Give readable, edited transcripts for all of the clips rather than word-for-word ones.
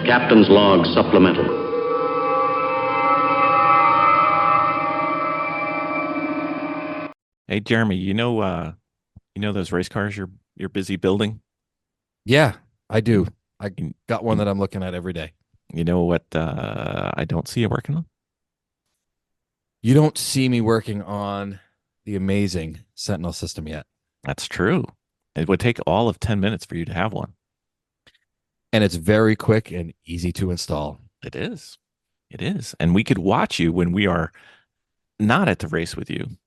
Captain's Log Supplemental. Hey Jeremy, you know those race cars you're busy building? Yeah, I do. I You, got one you, that I'm looking at every day. you know what I don't see you working on? You don't see me working on the amazing Sentinel system yet. That's true. It would take all of 10 minutes for you to have one. And it's very quick and easy to install. It is. It is. And we could watch you when we are not at the race with you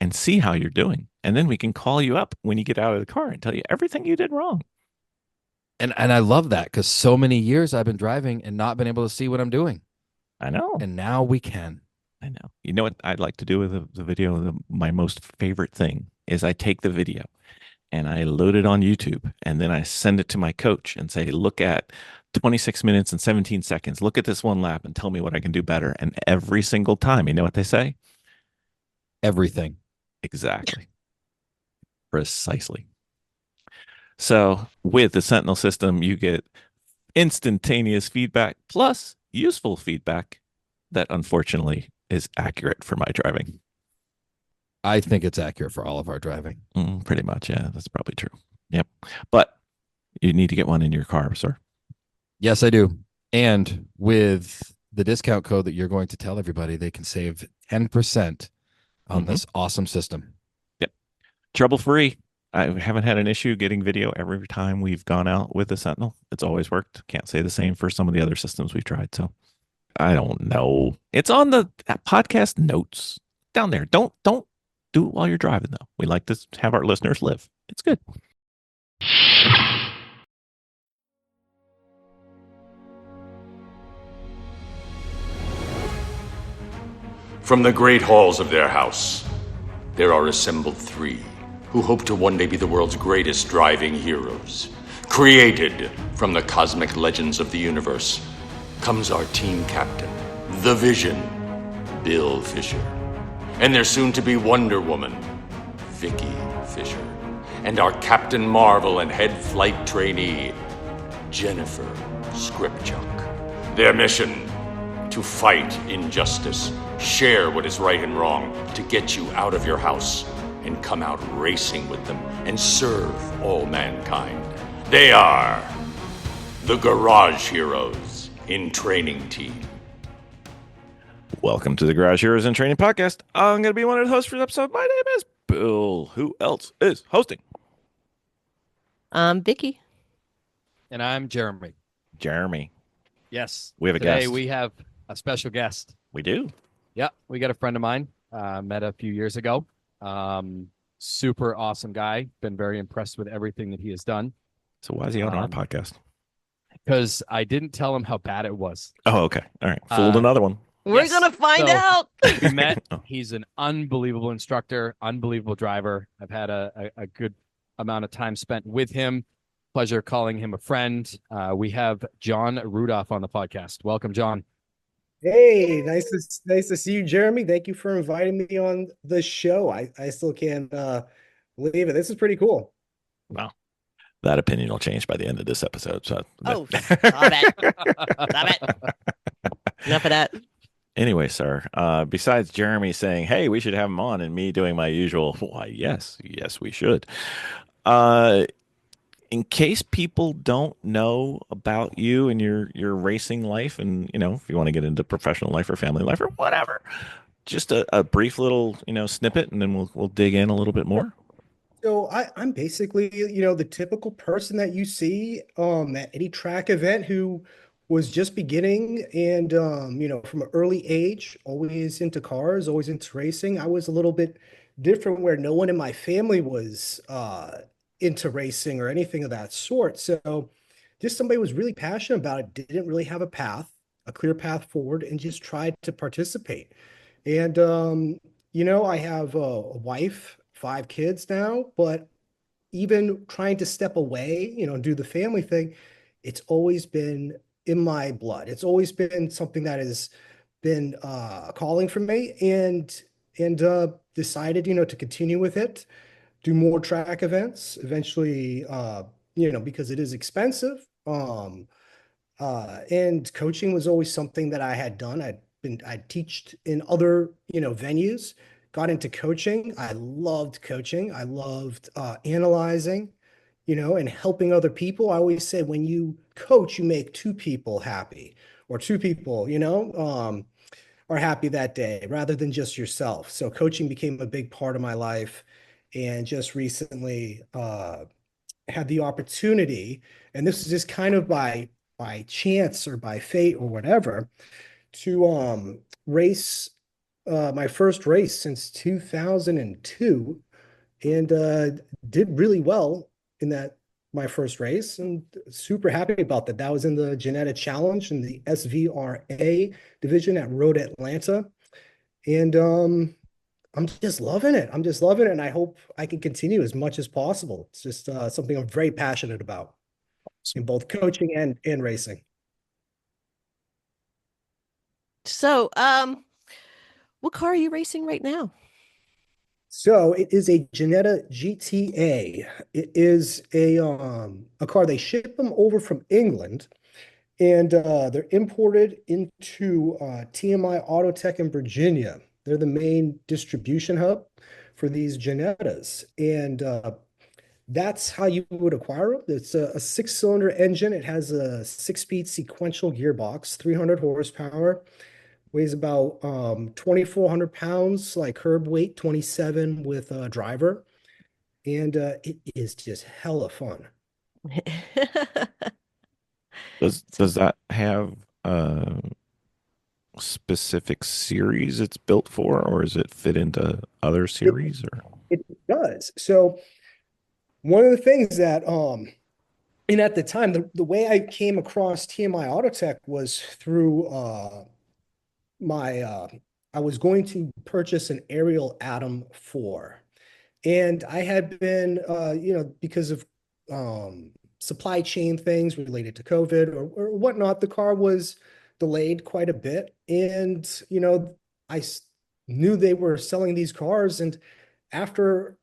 and see how you're doing. And then we can call you up when you get out of the car and tell you everything you did wrong. And I love that because so many years I've been driving and not been able to see what I'm doing. I know. And now we can. I know. You know what I'd like to do with the video? My most favorite thing is I take the video and I load it on YouTube and then I send it to my coach and say, look at 26 minutes and 17 seconds. Look at this one lap and tell me what I can do better. And every single time, you know what they say? Everything. Exactly. Precisely. So with the Sentinel system, you get instantaneous feedback plus useful feedback that unfortunately is accurate for my driving. I think it's accurate for all of our driving. Pretty much. Yeah, that's probably true. Yep. But you need to get one in your car, sir. Yes, I do. And with the discount code that you're going to tell everybody, they can save 10% on this awesome system. Yep. Trouble free. I haven't had an issue getting video every time we've gone out with the Sentinel. It's always worked. Can't say the same for some of the other systems we've tried. So I don't know. It's on the podcast notes down there. Don't do it while you're driving, though. We like to have our listeners live. It's good. From the great halls of their house, there are assembled three who hope to one day be the world's greatest driving heroes. Created from the cosmic legends of the universe comes our team captain, the Vision, Bill Fisher, and their soon-to-be Wonder Woman, Vicki Fisher, and our Captain Marvel and head flight trainee, Jennifer Skripchuk. Their mission: to fight injustice, share what is right and wrong, to get you out of your house and come out racing with them and serve all mankind. They are the Garage Heroes in Training Team. Welcome to the Garage Heroes in Training Podcast. I'm going to be one of the hosts for this episode. My name is Bill. Who else is hosting? I'm Vicki. And I'm Jeremy. Jeremy. Yes. We have a Today guest. we have a special guest. We do. Yeah, we got a friend of mine, met a few years ago. Super awesome guy. Been very impressed with everything that he has done. So why is he on our podcast? Because I didn't tell him how bad it was. Oh, okay. All right. Fooled another one. We're Yes. gonna find So- out. We met. He's an unbelievable instructor, unbelievable driver. I've had a good amount of time spent with him. Pleasure calling him a friend. We have John Rudolf on the podcast. Welcome, John. Hey, nice to see you, Jeremy. Thank you for inviting me on the show. I still can't believe it. This is pretty cool. Wow. That opinion will change by the end of this episode. So Oh, stop it. Stop it. Enough of that. Anyway, sir, besides Jeremy saying, hey, we should have him on, and me doing my usual, why, yes, we should. In case people don't know about you and your racing life, and, you know, if you want to get into professional life or family life or whatever, just a brief little, snippet, and then we'll dig in a little bit more. So I'm basically, the typical person that you see at any track event who was just beginning and, from an early age, always into cars, always into racing. I was a little bit different where no one in my family was into racing or anything of that sort. So just somebody who was really passionate about it, didn't really have a clear path forward, and just tried to participate. And, I have a wife, 5 kids now, but even trying to step away, and do the family thing, it's always been in my blood. It's always been something that has been a calling for me, and decided, to continue with it, do more track events, eventually, because it is expensive. and coaching was always something that I had done. I'd teached in other, venues, got into coaching. I loved coaching. I loved analyzing, and helping other people. I always say when you coach, you make two people happy, or two people, are happy that day rather than just yourself. So coaching became a big part of my life. And just recently had the opportunity, and this is just kind of by chance or by fate or whatever, to race my first race since 2002, and did really well in that my first race, and super happy about that. That was in the Janetta Challenge in the SVRA division at Road Atlanta. And I'm just loving it. I'm just loving it. And I hope I can continue as much as possible. It's just something I'm very passionate about in both coaching and racing. So, what car are you racing right now? So it is a Janetta GTA. It is a car. They ship them over from England, and they're imported into TMI Autotech in Virginia. They're the main distribution hub for these Janettas, and that's how you would acquire them. It's a six-cylinder engine. It has a six-speed sequential gearbox, 300 horsepower, weighs about 2,400 pounds, like curb weight, 27 with a driver. And it is just hella fun. Does that have a specific series it's built for, or is it fit into other It, series? Or it does. So one of the things that and at the time, the way I came across TMI Autotech was through my I was going to purchase an Ariel Atom 4. And I had been, because of supply chain things related to COVID or whatnot, the car was delayed quite a bit. And, I knew they were selling these cars. And after,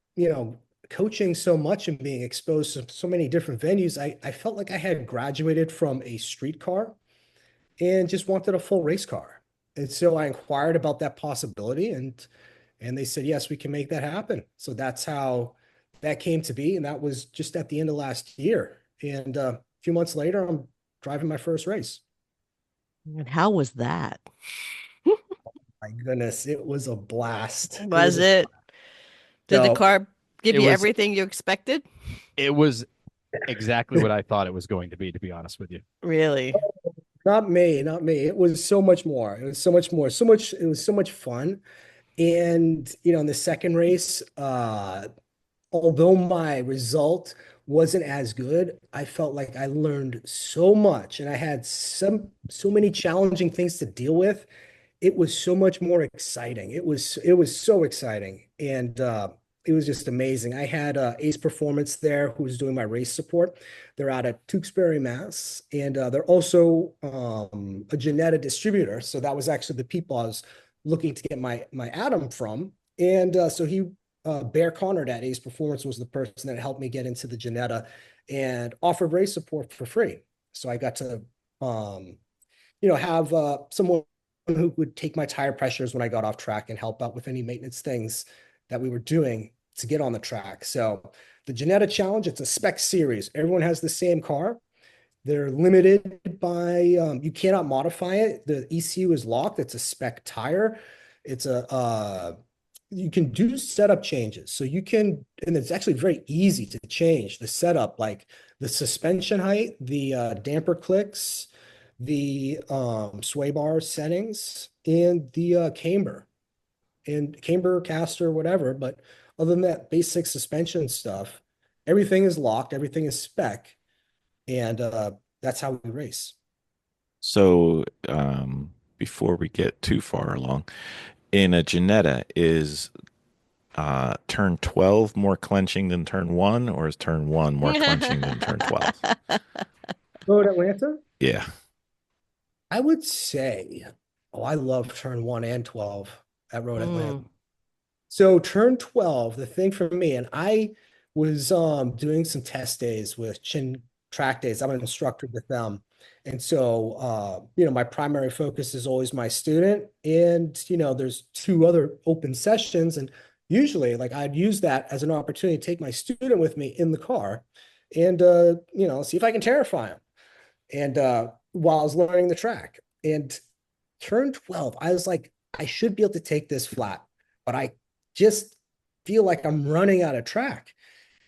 coaching so much and being exposed to so many different venues, I felt like I had graduated from a street car and just wanted a full race car. And so I inquired about that possibility, and they said, yes, we can make that happen. So that's how that came to be. And that was just at the end of last year. And a few months later, I'm driving my first race. And how was that? My goodness, it was a blast. It Was was a it? Did the so car give It you was everything you expected? it was exactly what I thought it was going to be honest with you. Really? not me, not me. It was so much more. It was so much more, so much, it was so much fun. And in the second race, although my result wasn't as good, I felt like I learned so much and I had so many challenging things to deal with. It was so much more exciting. It was so exciting. And it was just amazing. I had Ace Performance there who was doing my race support. They're out at Tewksbury, Mass. And they're also a Janetta distributor. So that was actually the people I was looking to get my Atom from. And so Bear Connor at Ace Performance was the person that helped me get into the Janetta and offered race support for free. So I got to, have someone who would take my tire pressures when I got off track and help out with any maintenance things that we were doing to get on the track. So the Janetta Challenge, it's a spec series. Everyone has the same car. They're limited by, you cannot modify it. The ECU is locked. It's a spec tire. It's you can do setup changes. So you can, and it's actually very easy to change the setup, like the suspension height, the damper clicks, the sway bar settings, and the camber caster, whatever. But other than that basic suspension stuff, everything is locked, everything is spec, and that's how we race. so, before we get too far along, in a Janetta, is turn 12 more clenching than turn one, or is turn one more clenching than turn 12? Road Atlanta, Yeah. I would say, oh, I love turn 1 and 12 at Road Atlanta. Mm. So turn 12, the thing for me, and I was doing some test days with Chin Track Days. I'm an instructor with them. And so, my primary focus is always my student. And, there's two other open sessions. And usually, like, I'd use that as an opportunity to take my student with me in the car and, see if I can terrify him. And while I was learning the track. And turn 12, I was like, I should be able to take this flat, but I just feel like I'm running out of track.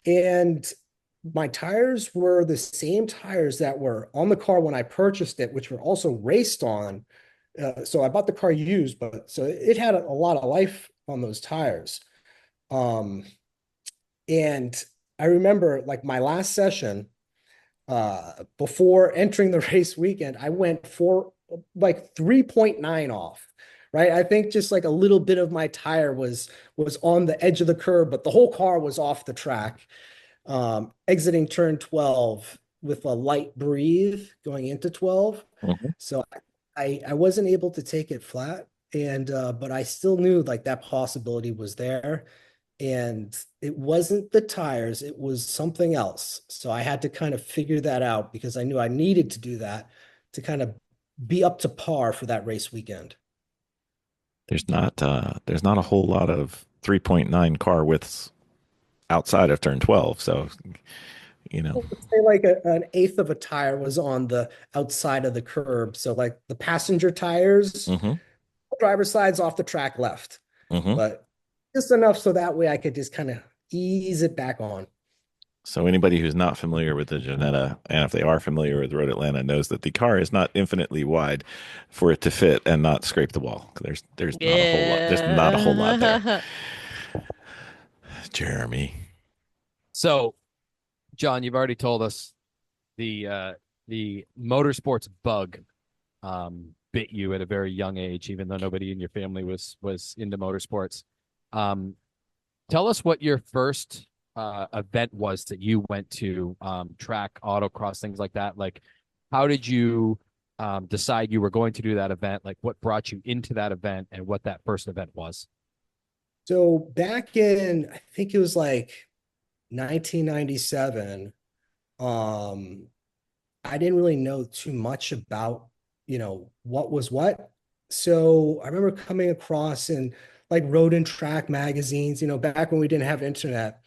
And my tires were the same tires that were on the car when I purchased it, which were also raced on. So I bought the car used, but so it had a lot of life on those tires. Um, and I remember like my last session, before entering the race weekend, I went for like 3.9 off. Right. I think just like a little bit of my tire was on the edge of the curb, but the whole car was off the track. Exiting turn 12 with a light breathe going into 12. Mhm. So I wasn't able to take it flat. And but I still knew like that possibility was there. And it wasn't the tires, it was something else. So I had to kind of figure that out because I knew I needed to do that to kind of be up to par for that race weekend. There's not a whole lot of 3.9 car widths outside of turn 12. So, you know, Let's say like an eighth of a tire was on the outside of the curb. So like the passenger tires, hmm driver's side's off the track left, hmm but just enough so that way I could just kind of ease it back on. So anybody who's not familiar with the Janetta, and if they are familiar with Road Atlanta, knows that the car is not infinitely wide for it to fit and not scrape the wall. There's not a whole lot. There's not a whole lot there. Yeah. Jeremy. So, John, you've already told us the motorsports bug bit you at a very young age, even though nobody in your family was into motorsports. Um, Tell us what your first event was that you went to, track, autocross, things like that. Like, how did you decide you were going to do that event? Like, what brought you into that event and what that first event was? So back in, I think it was like 1997, um, I didn't really know too much about, what was what. So I remember coming across in like road and track magazines, back when we didn't have internet.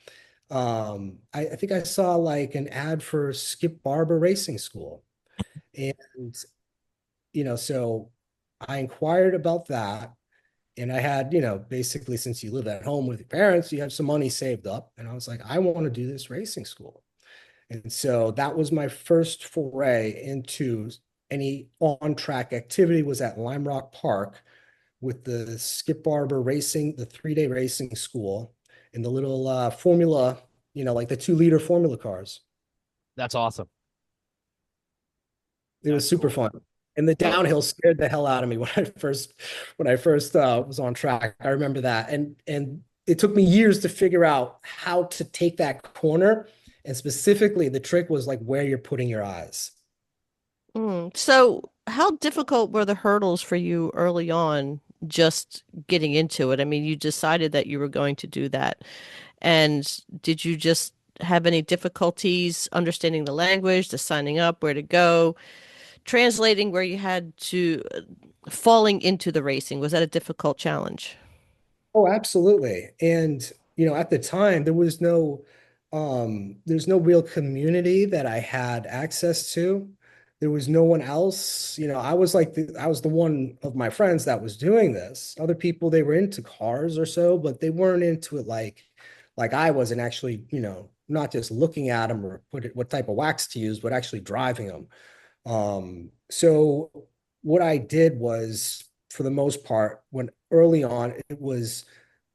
I think I saw like an ad for Skip Barber Racing School. And, so I inquired about that. And I had, basically since you live at home with your parents, you have some money saved up. And I was like, I want to do this racing school. And so that was my first foray into any on-track activity was at Lime Rock Park with the Skip Barber Racing, the 3-day racing school, and the little formula, like the 2-liter formula cars. That's awesome. It was That's super cool. fun. And the downhill scared the hell out of me when I first was on track. I remember that. And it took me years to figure out how to take that corner. And specifically, the trick was like where you're putting your eyes. So, how difficult were the hurdles for you early on, just getting into it? I mean, you decided that you were going to do that. And did you just have any difficulties understanding the language, the signing up, where to go, translating where you had to, falling into the racing? Was that a difficult challenge? Oh, absolutely. And, at the time there's no real community that I had access to. There was no one else. I was the one of my friends that was doing this. Other people, they were into cars or so, but they weren't into it like I wasn't actually, not just looking at them or what type of wax to use, but actually driving them. So what I did was, for the most part, when early on, it was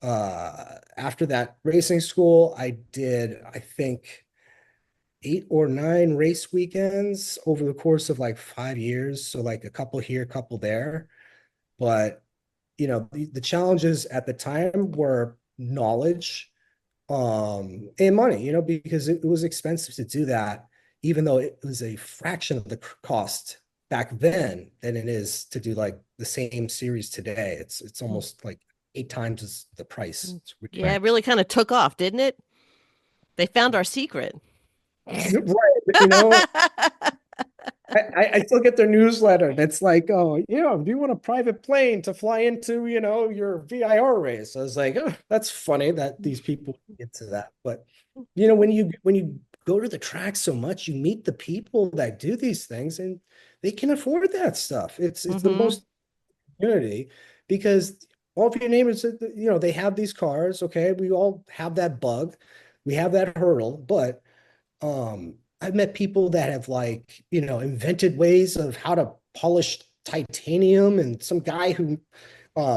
after that racing school, I did, I think, 8 or 9 race weekends over the course of like 5 years. So like a couple here, a couple there. But the challenges at the time were knowledge, and money, because it was expensive to do that, even though it was a fraction of the cost back then than it is to do like the same series today. It's Mm. almost like 8 times the price. It's Yeah, Right. it really kind of took off, didn't it? They found our secret. right, you know, I still get their newsletter that's like, oh, do you want a private plane to fly into, your VIR race? I was like, oh, that's funny that these people get to that. But when you go to the track so much, you meet the people that do these things and they can afford that stuff. It's the Hmm. most community because all of your neighbors, they have these cars. Okay, we all have that bug, we have that hurdle, but I've met people that have invented ways of how to polish titanium, and some guy who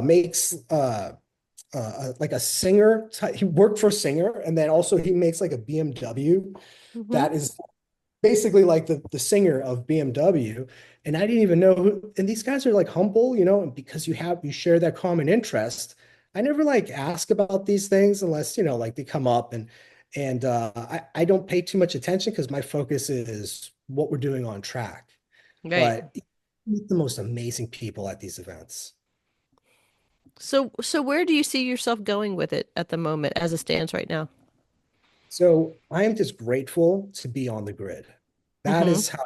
makes like a Singer. He worked for Singer, and then also he makes like a BMW Hmm. that is basically like the Singer of BMW. And I didn't even know who. And these guys are like humble, and because you share that common interest. I never like ask about these things unless like they come up, and I don't pay too much attention because my focus is what we're doing on track. Right. But you meet the most amazing people at these events. So where do you see yourself going with it at the moment as it stands right now? So I am just grateful to be on the grid. That Hmm. is how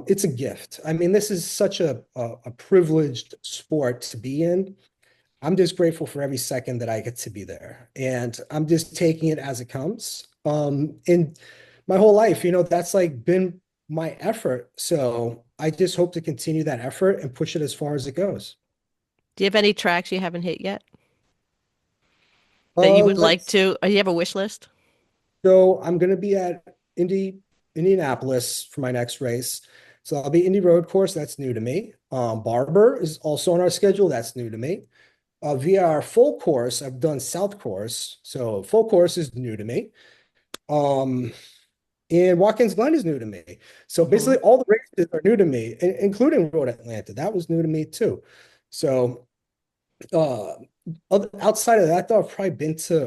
it's a gift. I mean, this is such a privileged sport to be in. I'm just grateful for every second that I get to be there. And I'm just taking it as it comes. In my whole life, that's like been my effort. So I just hope to continue that effort and push it as far as it goes. Do you have any tracks you haven't hit yet that you would like Let's to? You have a wish list? So I'm going to be at Indianapolis for my next race. So I'll be Indy Road Course. That's new to me. Barber is also on our schedule. That's new to me. Via our full course, I've done South Course. So full course is new to me. Um, and Watkins Glen is new to me. So Hmm. basically all the races are new to me, including Road Atlanta. That was new to me too. So uh, outside of that, though, I've probably been to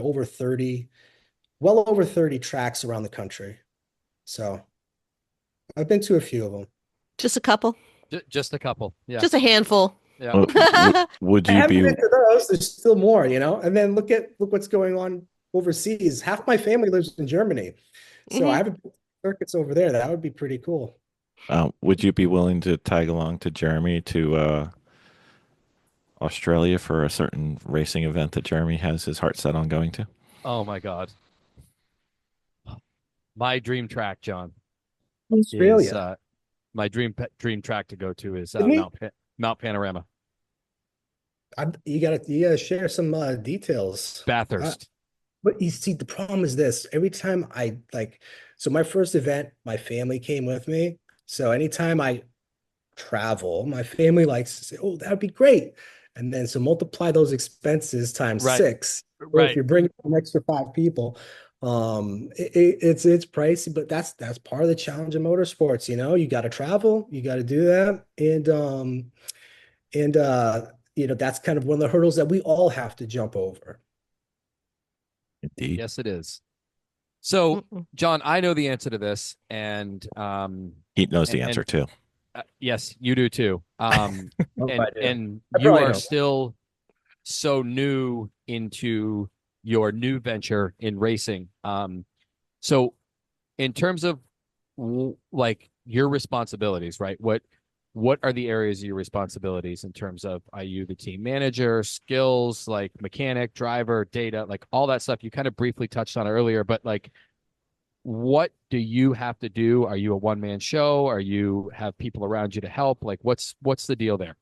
well over 30 tracks around the country. So I've been to a few of them. Just a couple, Just a couple. Yeah. just a handful. Yeah. Would I you haven't be been to those. There's still more, And then look what's going on overseas. Half my family lives in Germany, so I Hmm. haven't been to circuits over there. That would be pretty cool. would you be willing to tag along to Jeremy to Australia for a certain racing event that Jeremy has his heart set on going to? Oh my God. My dream track, John, is Australia. my dream track to go to is Sydney? Mount Panorama, You gotta share some details. Bathurst. But you see, the problem is this. Every time so my first event, my family came with me. So anytime I travel, my family likes to say, "Oh, that would be great." And then so multiply those expenses times Right. six. Or if Right. you're bringing an extra five people, it's pricey, but that's part of the challenge of motorsports. You got to travel, you got to do that, and that's kind of one of the hurdles that we all have to jump over. Indeed. Yes, it is. So, Mm-mm. John, I know the answer to this, He knows the answer and too. yes, you do too. Oh, I do. And I you probably are know. still so new into your new venture in racing. So in terms of like your responsibilities, right? What are the areas of your responsibilities in terms of, are you the team manager, skills, like mechanic, driver, data, like all that stuff? You kind of briefly touched on earlier, but like what do you have to do? Are you a one man show? Are you have people around you to help? Like what's the deal there?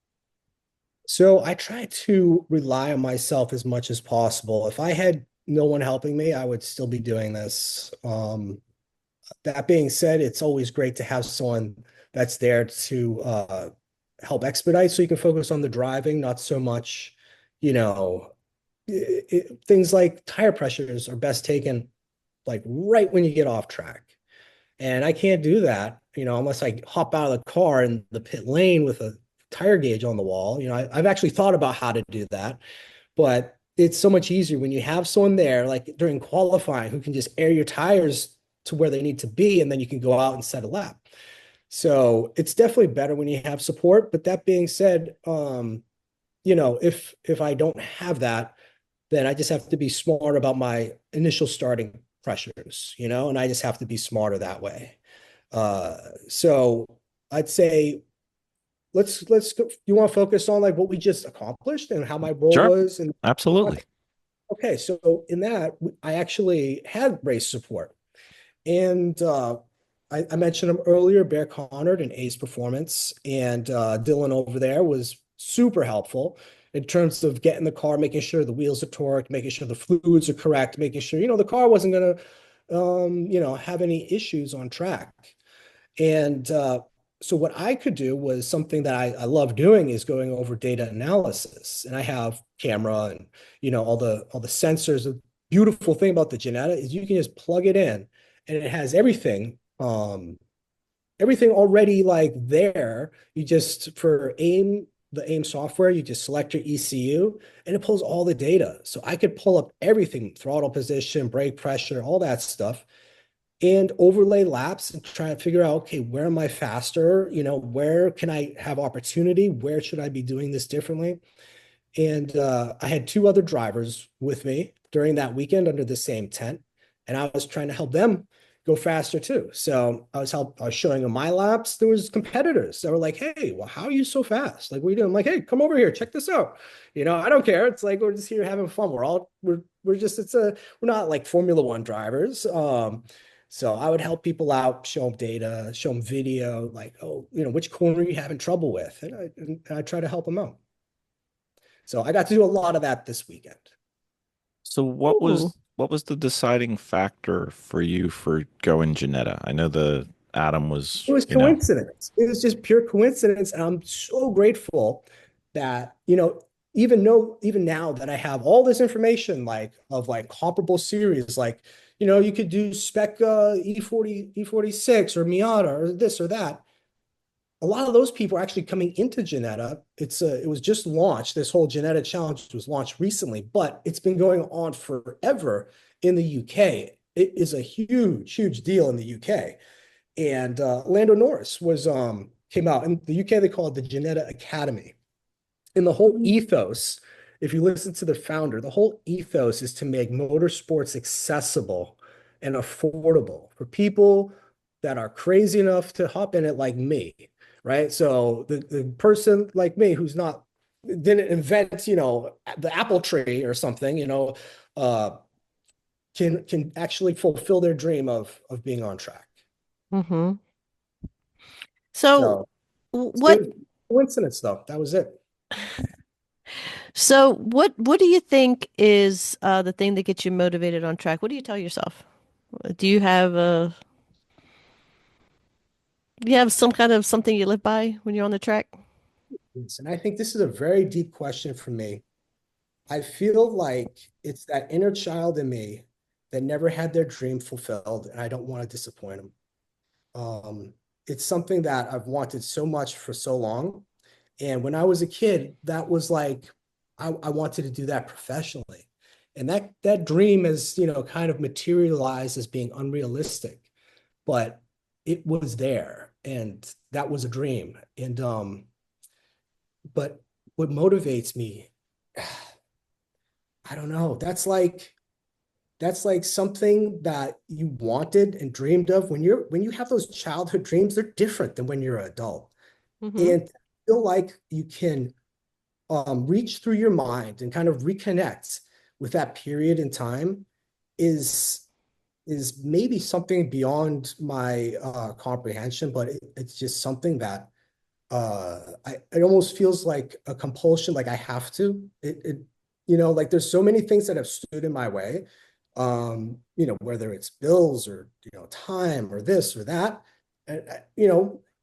So I try to rely on myself as much as possible. If I had no one helping me, I would still be doing this. That being said, it's always great to have someone that's there to help expedite so you can focus on the driving, not so much, you know, things like tire pressures are best taken like right when you get off track. And I can't do that, unless I hop out of the car in the pit lane with a tire gauge on the wall. I've actually thought about how to do that, but it's so much easier when you have someone there, like during qualifying, who can just air your tires to where they need to be, and then you can go out and set a lap. So it's definitely better when you have support. But that being said, if I don't have that, then I just have to be smart about my initial starting pressures, and I just have to be smarter that way. Uh, so I'd say let's go. You want to focus on like what we just accomplished and how my role Sure. was and Absolutely. okay, so in that I actually had race support. And I mentioned him earlier, Bear Connard and Ace Performance, and Dylan over there was super helpful in terms of getting the car, making sure the wheels are torqued, making sure the fluids are correct, making sure, the car wasn't going to, have any issues on track. And so what I could do was something that I love doing is going over data analysis. And I have camera and all the sensors. The beautiful thing about the Janetta is you can just plug it in and it has everything already like there. You just for the AIM software, you just select your ECU and it pulls all the data. So I could pull up everything, throttle position, brake pressure, all that stuff and overlay laps and try to figure out, okay, where am I faster? Where can I have opportunity? Where should I be doing this differently? And I had two other drivers with me during that weekend under the same tent, and I was trying to help them go faster too. So I was showing them my laps. There was competitors that were like, "Hey, well, how are you so fast? Like, what are you doing?" I'm like, "Hey, come over here, check this out." I don't care. It's like we're just here having fun. We're just we're not like Formula One drivers. So I would help people out, show them data, show them video, like, oh, which corner are you having trouble with, and I try to help them out. So I got to do a lot of that this weekend. So Ooh. what was the deciding factor for you for going Janetta? I know the Adam It was, was coincidence. It was just pure coincidence. And I'm so grateful that, even now that I have all this information, like of like comparable series, like, you could do spec E40, E46 or Miata or this or that. A lot of those people are actually coming into Janetta. It was just launched. This whole Janetta challenge was launched recently, but it's been going on forever in the UK. It is a huge, huge deal in the UK. And Lando Norris was came out in the UK. They call it the Janetta Academy. And the whole ethos, if you listen to the founder, the whole ethos is to make motorsports accessible and affordable for people that are crazy enough to hop in it like me, right? So the person like me who's not didn't invent, the apple tree or something, uh, can actually fulfill their dream of being on track. Mm-hmm. So So what it coincidence though. That was it. what do you think is the thing that gets you motivated on track? What do you tell yourself? Do you have some kind of something you live by when you're on the track? And I think this is a very deep question for me. I feel like it's that inner child in me that never had their dream fulfilled, and I don't want to disappoint them. It's something that I've wanted so much for so long. And when I was a kid, that was like I wanted to do that professionally. And that dream is, kind of materialized as being unrealistic, but it was there and that was a dream. And but what motivates me, I don't know. That's like something that you wanted and dreamed of when you have those childhood dreams, they're different than when you're an adult. Mm-hmm. And feel like you can reach through your mind and kind of reconnect with that period in time is is maybe something beyond my comprehension, but it's just something that it almost feels like a compulsion, like I have to. Like there's so many things that have stood in my way, whether it's bills or time or this or that, and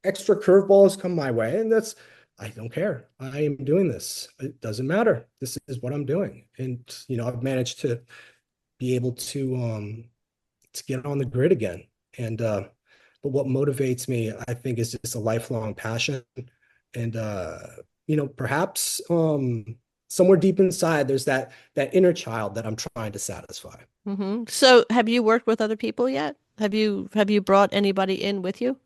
extra curveballs come my way, and I don't care. I am doing this. It doesn't matter. This is what I'm doing, and I've managed to be able to get on the grid again. And but what motivates me, I think, is just a lifelong passion. And perhaps somewhere deep inside, there's that inner child that I'm trying to satisfy. Mm-hmm. So have you worked with other people yet? Have you brought anybody in with you?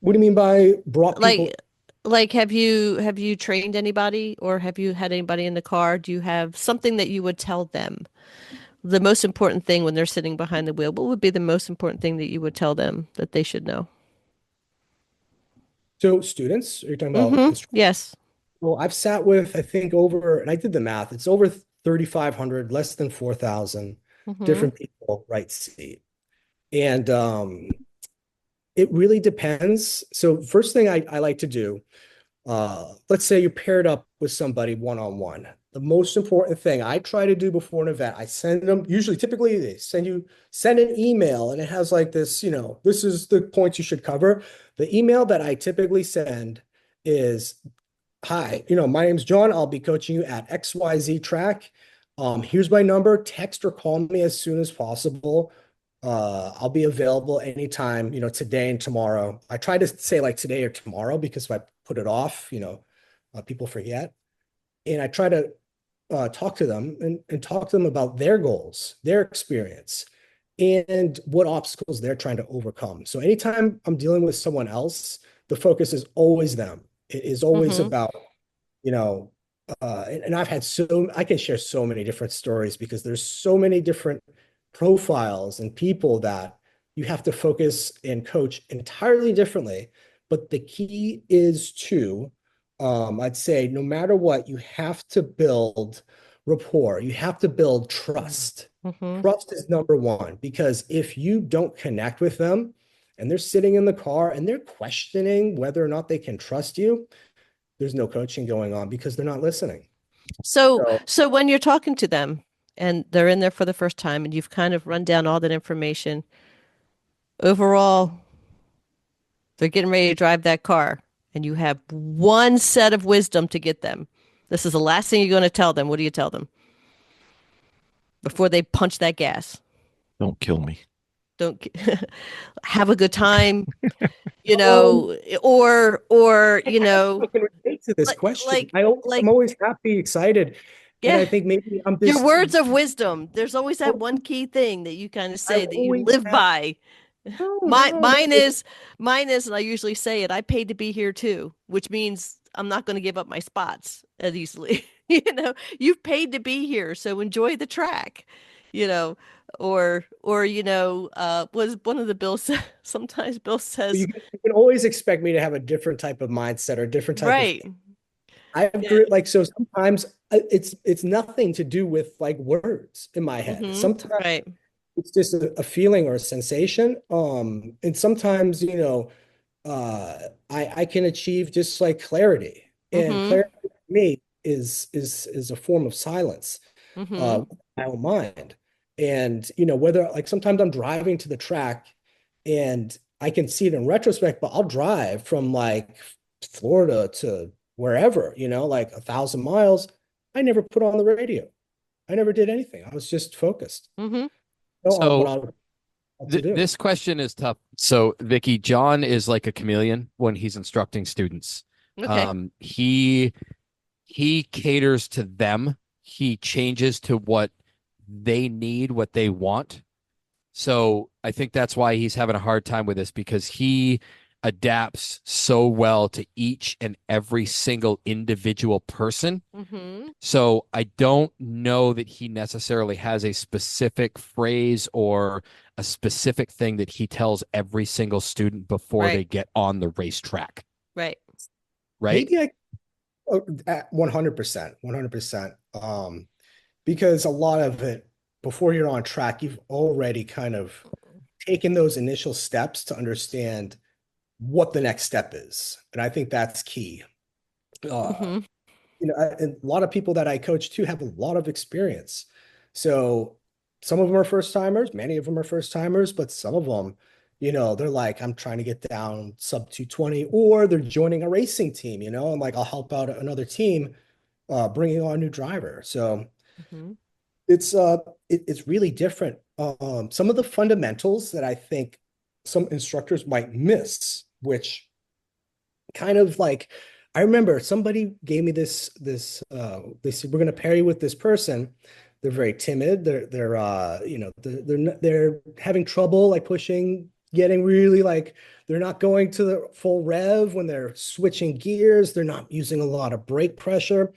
What do you mean by brought Like people? have you trained anybody or have you had anybody in the car? Do you have something that you would tell them the most important thing when they're sitting behind the wheel? What would be the most important thing that you would tell them that they should know? So students, are you talking about Mm-hmm. Yes. well, I've sat with, I think over, and I did the math, it's over 3,500, less than 4,000 Mm-hmm. different people right seat. And it really depends. So first thing I like to do, let's say you're paired up with somebody one-on-one. The most important thing I try to do before an event, I send them, usually typically they send an email and it has like this, this is the points you should cover. The email that I typically send is, hi, my name's John. I'll be coaching you at XYZ track. Here's my number. Text or call me as soon as possible. I'll be available anytime, today and tomorrow. I try to say like today or tomorrow because if I put it off, people forget. And I try to talk to them and talk to them about their goals, their experience, and what obstacles they're trying to overcome. So anytime I'm dealing with someone else, the focus is always them. It is always Mm-hmm. about, you know, and I've had I can share so many different stories because there's so many different profiles and people that you have to focus and coach entirely differently. But the key is I'd say no matter what, you have to build rapport. You have to build trust. Mm-hmm. Trust is number one, because if you don't connect with them and they're sitting in the car and they're questioning whether or not they can trust you, there's no coaching going on because they're not listening. So, So so when you're talking to them and they're in there for the first time and you've kind of run down all that information, overall, they're getting ready to drive that car and you have one set of wisdom to get them. This is the last thing you're going to tell them. What do you tell them before they punch that gas? Don't kill me. Don't have a good time, um, or, I can relate to this like, question. like, like, I'm always happy, excited, and yeah, I think maybe I'm your just words of wisdom. There's always that one key thing that you kind of I've say that you always live had by. no, My no, no. mine is, and I usually say it, I paid to be here too, which means I'm not going to give up my spots as easily. You've paid to be here, so enjoy the track, you know, or was one of the bills sometimes Bill says, You can always expect me to have a different type of mindset or a different type of right. I Yeah. agree. Like, so sometimes it's nothing to do with like words in my head. Mm-hmm. Sometimes Right. it's just a feeling or a sensation. And sometimes, I can achieve just like clarity. And Mm-hmm. clarity to me is a form of silence, Mm-hmm. with my own mind. And whether like sometimes I'm driving to the track and I can see it in retrospect, but I'll drive from like Florida to wherever, like 1,000 miles. I never put on the radio. I never did anything. I was just focused Mm-hmm. on what So I was about to do. this question is tough. So, Vicky, John is like a chameleon when he's instructing students. Okay. He caters to them. He changes to what they need, what they want. So I think that's why he's having a hard time with this because he adapts so well to each and every single individual person. Mm-hmm. So I don't know that he necessarily has a specific phrase or a specific thing that he tells every single student before Right. they get on the racetrack, Right. right? Maybe at 100%, 100%. Because a lot of it, before you're on track, you've already kind of taken those initial steps to understand what the next step is. And I think that's key. Uh, Mm-hmm. and a lot of people that I coach too have a lot of experience. So some of them are first timers, many of them are first timers, but some of them, they're like, I'm trying to get down sub 220, or they're joining a racing team, I'm like, I'll help out another team, bringing on a new driver. So Mm-hmm. it's it's really different. Some of the fundamentals that I think some instructors might miss, which kind of like I remember somebody gave me they said we're going to pair you with this person. They're very timid. They're having trouble like pushing, getting really like they're not going to the full rev when they're switching gears. They're not using a lot of brake pressure.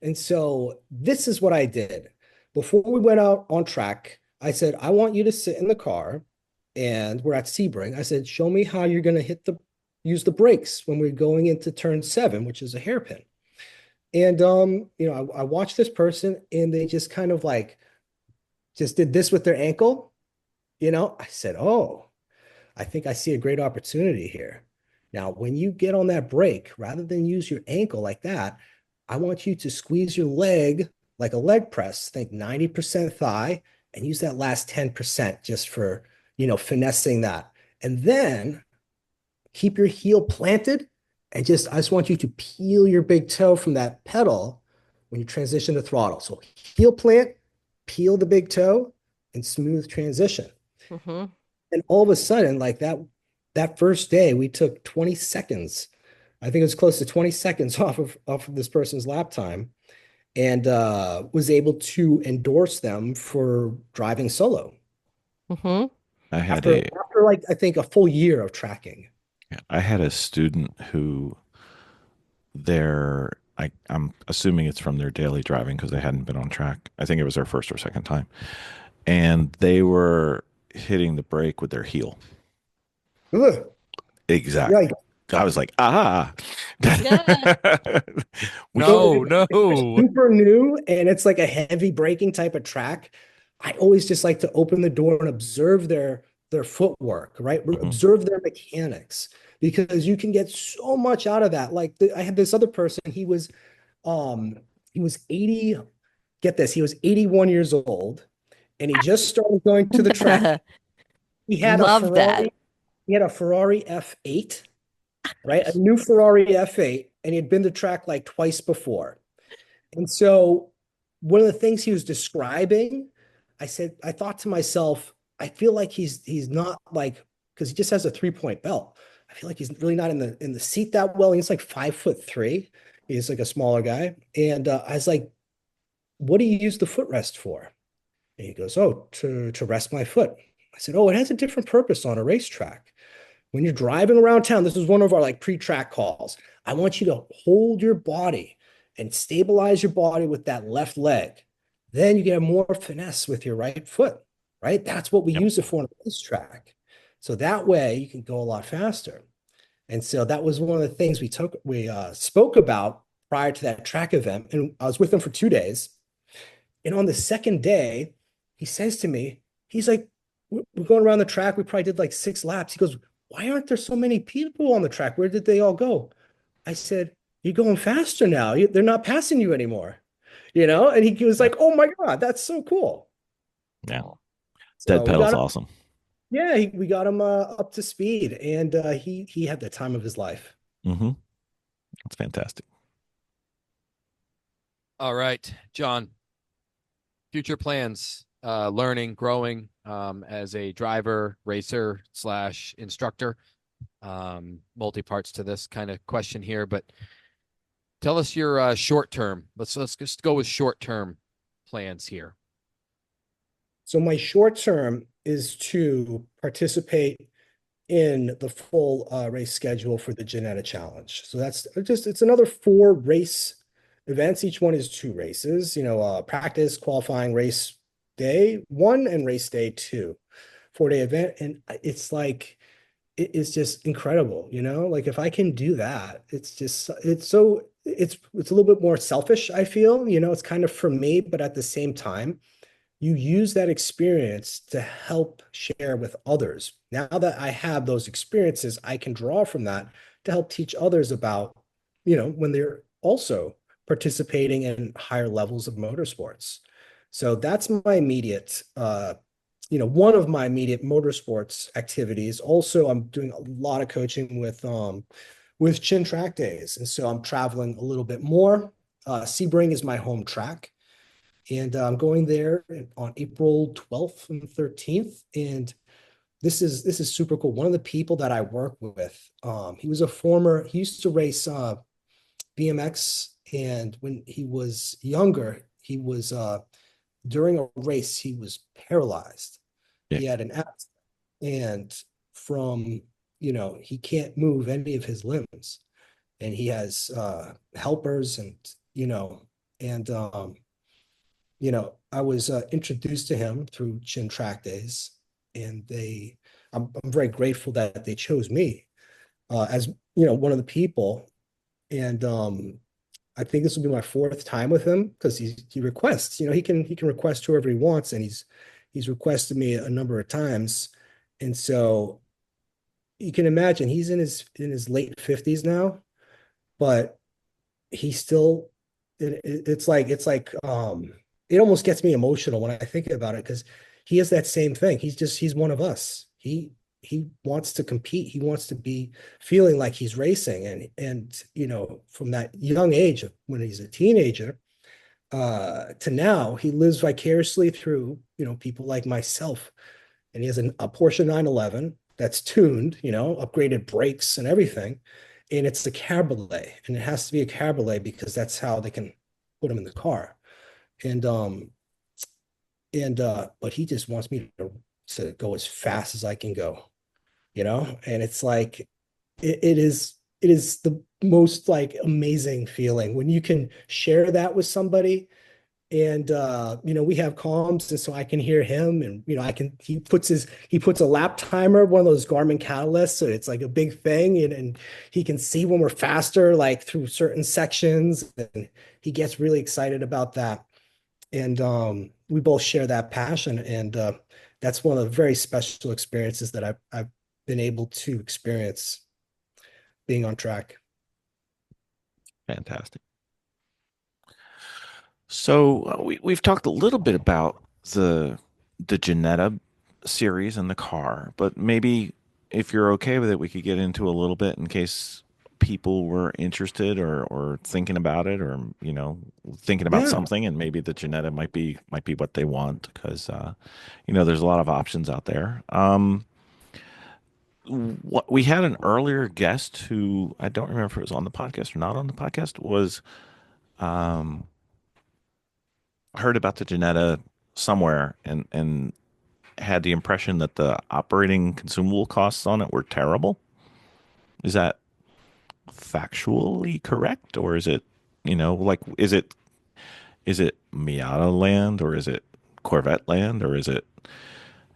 And so this is what I did. before we went out on track, I said, I want you to sit in the car and we're at Sebring. I said, show me how you're going to use the brakes when we're going into turn 7, which is a hairpin. And, I watched this person and they just kind of like, just did this with their ankle. I said, oh, I think I see a great opportunity here. Now, when you get on that brake, rather than use your ankle like that, I want you to squeeze your leg like a leg press, think 90% thigh, and use that last 10% just for, finessing that. And then keep your heel planted and I just want you to peel your big toe from that pedal when you transition to throttle. So heel plant, peel the big toe, and smooth transition. Mm-hmm. And all of a sudden, like that first day, we took 20 seconds. I think it was close to 20 seconds off of this person's lap time, and was able to endorse them for driving solo Mm-hmm. I had after like I think a full year of tracking. I had a student who I'm assuming it's from their daily driving because they hadn't been on track. I think it was their first or second time. And they were hitting the brake with their heel. Ugh, Exactly. yikes. I was like, ah. Yeah. We So should, No, if you're no. super new and it's like a heavy braking type of track, I always just like to open the door and observe their footwork, right? mhm, Observe their mechanics because you can get so much out of that. Like I had this other person, um he was 80, get this, he was 81 years old and he just started going to the track. He had a Love that. Ferrari, he had a Ferrari F8, right? A new Ferrari F8, and he had been to track like twice before. And so one of the things he was describing, I thought to myself, I feel like he's not like, because he just has a 3-point belt. I feel like he's really not in the seat that well. He's like 5'3". He's like a smaller guy. And I was like, what do you use the footrest for? And he goes, oh, to rest my foot. I said, oh, it has a different purpose on a racetrack. When you're driving around town, this is one of our like pre-track calls. I want you to hold your body and stabilize your body with that left leg. Then you get more finesse with your right foot, right? That's what we yep. use it for on a racetrack. So that way you can go a lot faster. And so that was one of the things we spoke about prior to that track event. And I was with him for 2 days. And on the second day, he says to me, he's like, we're going around the track. We probably did like 6 laps. He goes, why aren't there so many people on the track? Where did they all go? I said, you're going faster now. They're not passing you anymore, And he was Yeah. like, oh my God, that's so cool. Yeah. Dead So we pedal's got him, awesome. yeah, we got him up to speed, and he had the time of his life. hmm That's fantastic. All right, John. Future plans, learning, growing as a driver, racer slash instructor. Multi parts to this kind of question here, but tell us your short term. Let's just go with short term plans here. So my short term is to participate in the full race schedule for the Geneta Challenge. So it's another 4 race events. Each one is 2 races, practice, qualifying, race day 1 and race day 2, 4-day event. And it's like, it's just incredible, like if I can do that, it's a little bit more selfish, I feel, it's kind of for me, but at the same time, you use that experience to help share with others. Now that I have those experiences, I can draw from that to help teach others about, when they're also participating in higher levels of motorsports. So that's my immediate, one of my immediate motorsports activities. Also, I'm doing a lot of coaching with Chin Track Days. And so I'm traveling a little bit more. Sebring is my home track. And I'm going there on April 12th and 13th. And this is super cool. One of the people that I work with, he used to race BMX. And when he was younger, during a race, he was paralyzed. Yeah. He had an accident. And he can't move any of his limbs. And he has helpers and I was introduced to him through Chin Track Days, and I'm very grateful that they chose me as one of the people. And I think this will be my fourth time with him because he requests. He can request whoever he wants, and he's requested me a number of times. And so you can imagine he's in his late 50s now, but he still it almost gets me emotional when I think about it because he has that same thing. He's one of us. He wants to compete. He wants to be feeling like he's racing. And from that young age of when he's a teenager to now, he lives vicariously through, people like myself. And he has a Porsche 911 that's tuned, upgraded brakes and everything. And it's the cabriolet, and it has to be a cabriolet because that's how they can put him in the car. And but he just wants me to go as fast as I can go, and it's like it is the most like amazing feeling when you can share that with somebody. And we have comms, and so I can hear him, and I can he puts a lap timer, one of those Garmin catalysts, so it's like a big thing, and he can see when we're faster like through certain sections, and he gets really excited about that. And we both share that passion, and that's one of the very special experiences that I've been able to experience being on track. Fantastic. So we've talked a little bit about the the Janetta series and the car, but maybe if you're okay with it, we could get into a little bit in case people were interested or thinking about it or thinking about Yeah. something, and maybe the Janetta might be what they want because there's a lot of options out there. What we had an earlier guest who I don't remember if it was on the podcast or not on the podcast was um heard about the Janetta somewhere and had the impression that the operating consumable costs on it were terrible. Is that factually correct, or is it, like is it Miata land, or is it Corvette land, or is it,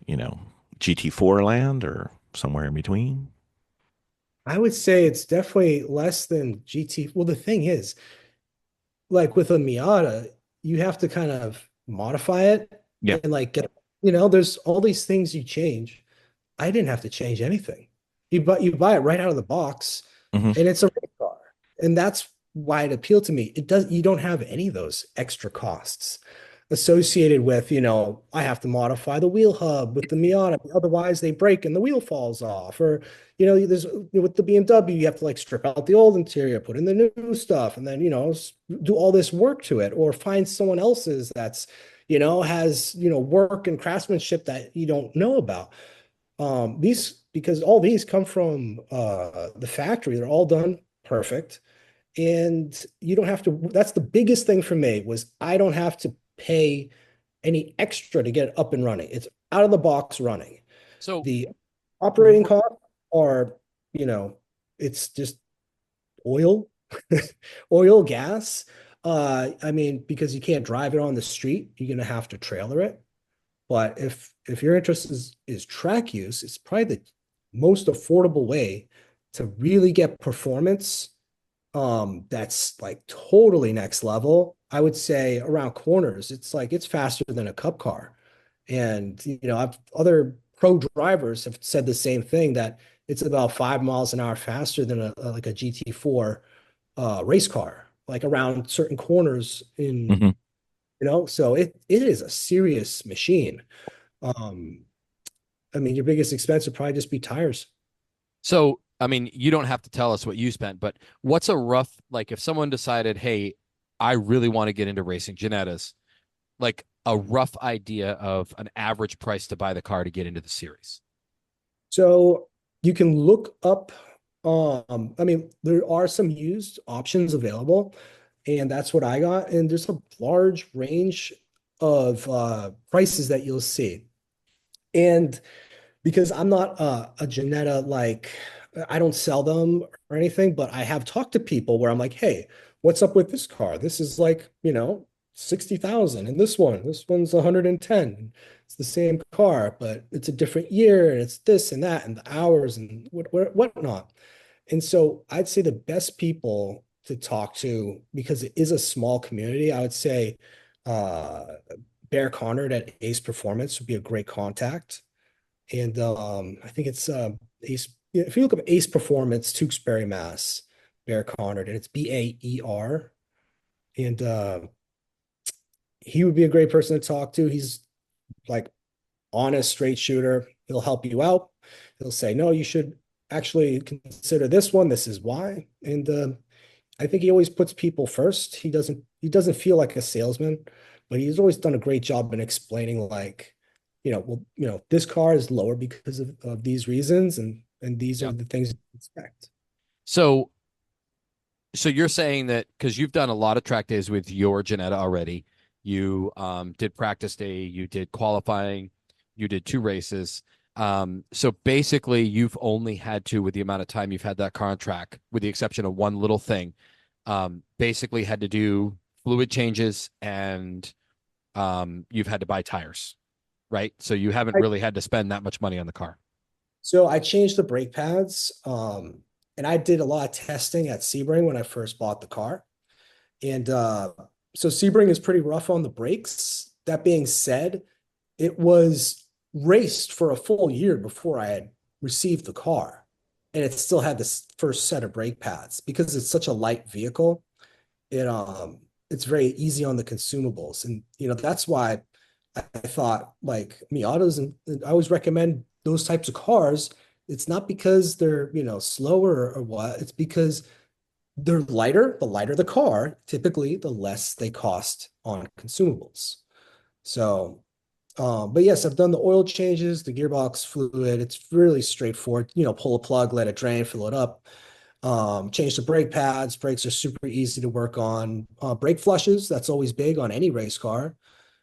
you know, GT4 land, or somewhere in between? I would say it's definitely less than GT. Well, the thing is, like with a Miata, you have to kind of modify it Yeah. and like there's all these things you change. I didn't have to change anything. You buy it right out of the box, Hmm. and it's a race car. And that's why it appealed to me. You don't have any of those extra costs associated with, I have to modify the wheel hub with the Miata, otherwise they break and the wheel falls off. Or, there's with the BMW, you have to like strip out the old interior, put in the new stuff, and then, do all this work to it, or find someone else's that's, has, work and craftsmanship that you don't know about. These because all these come from the factory. They're all done perfect. And you don't have to, that's the biggest thing for me was I don't have to pay any extra to get it up and running. It's out of the box running. So, The operating costs are, you know, it's just oil, oil, gas. I mean, because you can't drive it on the street, you're gonna have to trailer it. But if your interest is track use, it's probably the most affordable way to really get performance that's like totally next level. I would say around corners, it's faster than a cup car. And I've other pro drivers have said the same thing that it's about 5 miles an hour faster than like a GT4 race car, like around certain corners Hmm. so it is a serious machine. Um, I mean, your biggest expense would probably just be tires. so I mean, you don't have to tell us what you spent, but what's a rough like if someone decided, hey, I really want to get into racing Janettas, like a rough idea of an average price to buy the car to get into the series? So you can look up, I mean, there are some used options available, and that's what I got. And there's a large range of prices that you'll see. And because I'm not a Janetta, like I don't sell them or anything, but I have talked to people where I'm like, hey, what's up with this car? This is like, 60,000. And this one's 110. It's the same car, but it's a different year and it's this and that and the hours and whatnot. And so I'd say the best people to talk to, because it is a small community, I would say uh, Bear Conard at Ace Performance would be a great contact. And I think it's Ace. If you look up Ace Performance, Tewksbury, Mass, Bear Conard, and it's Baer. And he would be a great person to talk to. He's like honest, straight shooter. He'll help you out. He'll say, no, you should actually consider this one. This is why. And I think he always puts people first. He doesn't feel like a salesman, but he's always done a great job in explaining like, well, this car is lower because of these reasons, and these Yeah. are the things you expect. So you're saying that because you've done a lot of track days with your Janetta already, you did practice day, you did qualifying, you did 2 races. So basically, you've only had to, with the amount of time you've had that car on track, with the exception of one little thing, basically had to do fluid changes and you've had to buy tires, right? So you haven't really had to spend that much money on the car. So I changed the brake pads, and I did a lot of testing at Sebring when I first bought the car. And so Sebring is pretty rough on the brakes. That being said, it was raced for a full year before I had received the car. And it still had this first set of brake pads because it's such a light vehicle. It it's very easy on the consumables. And that's why I thought like Miatas, and I always recommend those types of cars. It's not because they're, slower or what. It's because they're lighter. The lighter the car, typically, the less they cost on consumables. So, but yes, I've done the oil changes, the gearbox fluid. It's really straightforward. Pull a plug, let it drain, fill it up. Change the brake pads. Brakes are super easy to work on. Brake flushes, that's always big on any race car,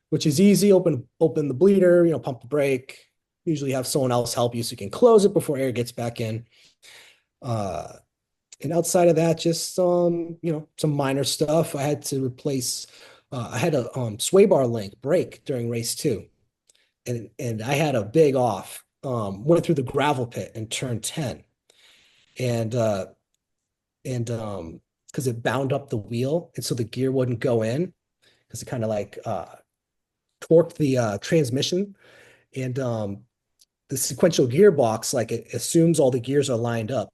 which is easy. Open the bleeder, pump the brake. Usually have someone else help you so you can close it before air gets back in. Uh, and outside of that, just some minor stuff. I had to replace. I had a sway bar link break during race 2, and I had a big off. Went through the gravel pit in turn 10, and because it bound up the wheel, and so the gear wouldn't go in because it kind of like torqued the transmission, and the sequential gearbox, like it assumes all the gears are lined up.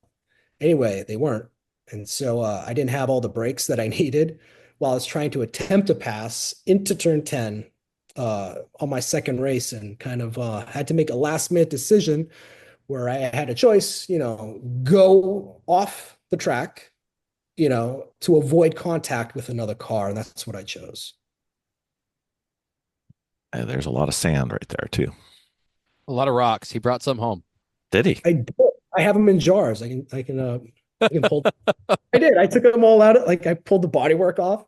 Anyway, they weren't. And so I didn't have all the brakes that I needed while I was trying to attempt to pass into turn 10 on my second race, and kind of had to make a last minute decision where I had a choice, go off the track, to avoid contact with another car. And that's what I chose. And there's a lot of sand right there too. A lot of rocks. He brought some home. Did he? I have them in jars. I can pull. I did. I took them all out. Like I pulled the bodywork off.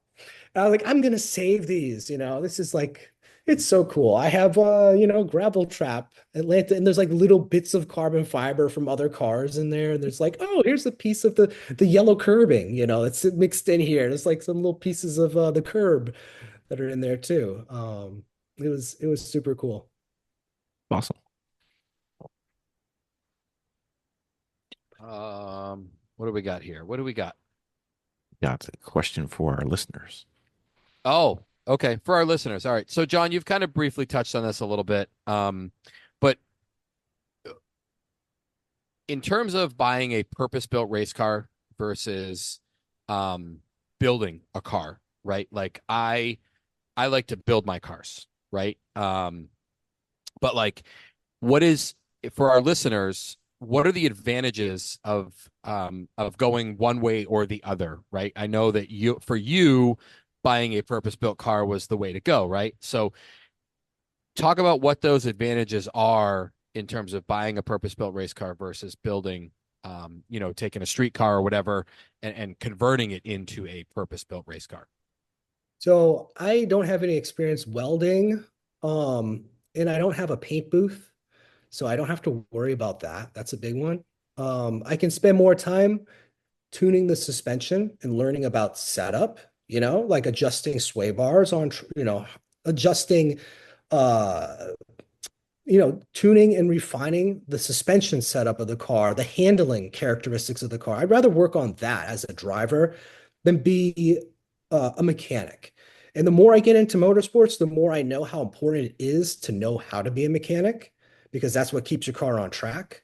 And I was like, I'm gonna save these. This is like, it's so cool. I have gravel trap Atlanta, and there's like little bits of carbon fiber from other cars in there. And there's like, oh, here's a piece of the yellow curbing. It's mixed in here. There's like some little pieces of the curb that are in there too. It was super cool. Awesome. What do we got here? What do we got? Got a question for our listeners. Oh, okay. For our listeners. All right. So, John, you've kind of briefly touched on this a little bit. But in terms of buying a purpose-built race car versus building a car, right? Like I like to build my cars, right? But like, what is, for our listeners, what are the advantages of going one way or the other, right? I know that for you, buying a purpose-built car was the way to go, right? So talk about what those advantages are in terms of buying a purpose-built race car versus building, taking a street car or whatever and converting it into a purpose-built race car. So I don't have any experience welding, and I don't have a paint booth, so I don't have to worry about that. That's a big one. I can spend more time tuning the suspension and learning about setup like adjusting sway bars adjusting, uh, tuning and refining the suspension setup of the car, the handling characteristics of the car. I'd rather work on that as a driver than be a mechanic. And the more I get into motorsports, the more I know how important it is to know how to be a mechanic because that's what keeps your car on track.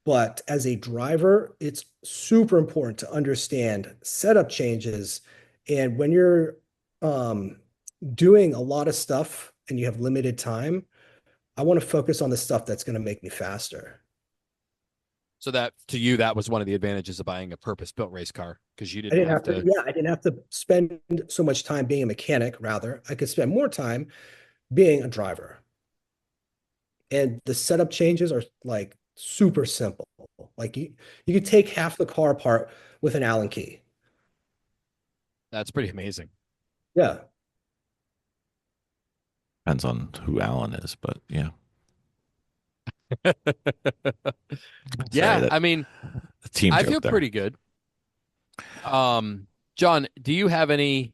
But as a driver, it's super important to understand setup changes. And when you're um, doing a lot of stuff and you have limited time, I want to focus on the stuff that's going to make me faster. So that to you, that was one of the advantages of buying a purpose-built race car because you I didn't didn't have have to, to. yeah, I didn't have to spend so much time being a mechanic. Rather, I could spend more time being a driver. And the setup changes are like super simple. Like you could take half the car apart with an Allen key. That's pretty amazing. Yeah. Depends on who Alan is, but yeah. Sorry, Yeah, that I mean, a team I joke feel there. pretty good. John, do you have any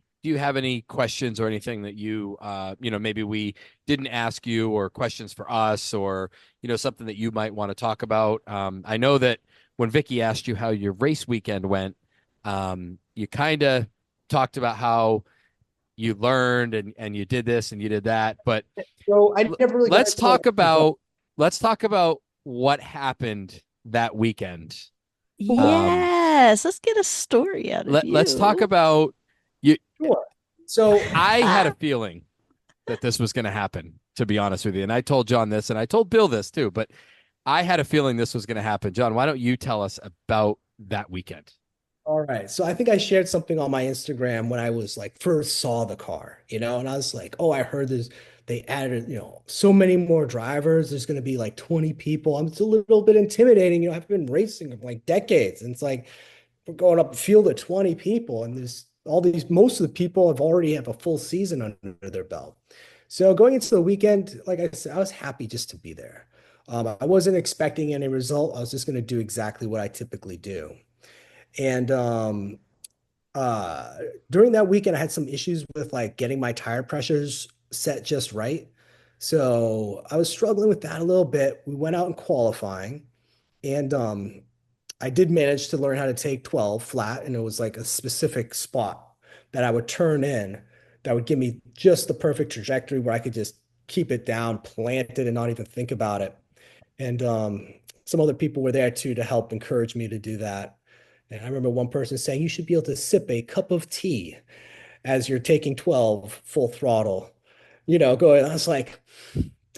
questions or anything that maybe we didn't ask you or questions for us or something that you might want to talk about? I know that when Vicki asked you how your race weekend went, you kind of talked about how you learned and you did this and you did that, but So I l- never really got let's into talk about let's talk about what happened that weekend. Um, Yes, let's get a story out of let's talk you. about you. sure. So I had a feeling that this was going to happen, to be honest with you. And I told John this and I told Bill this too, but I had a feeling this was going to happen. John, why don't you tell us about that weekend? all right. So I think I shared something on my Instagram when I was like first saw the car, and I was like, oh, I heard they added, so many more drivers. There's going to be like 20 people. It's a little bit intimidating. I've been racing for like decades. And it's like we're going up a field of 20 people, and there's all these, most of the people have already have a full season under their belt. So going into the weekend, like I said, I was happy just to be there. I wasn't expecting any result. I was just going to do exactly what I typically do. And uh during that weekend I had some issues with like getting my tire pressures set just right. So I was struggling with that a little bit. We went out in qualifying and I did manage to learn how to take 12 flat, and it was like a specific spot that I would turn in that would give me just the perfect trajectory where I could just keep it down, plant it, and not even think about it. And some other people were there too to help encourage me to do that. And I remember one person saying, you should be able to sip a cup of tea as you're taking 12 full throttle. Going, I was like,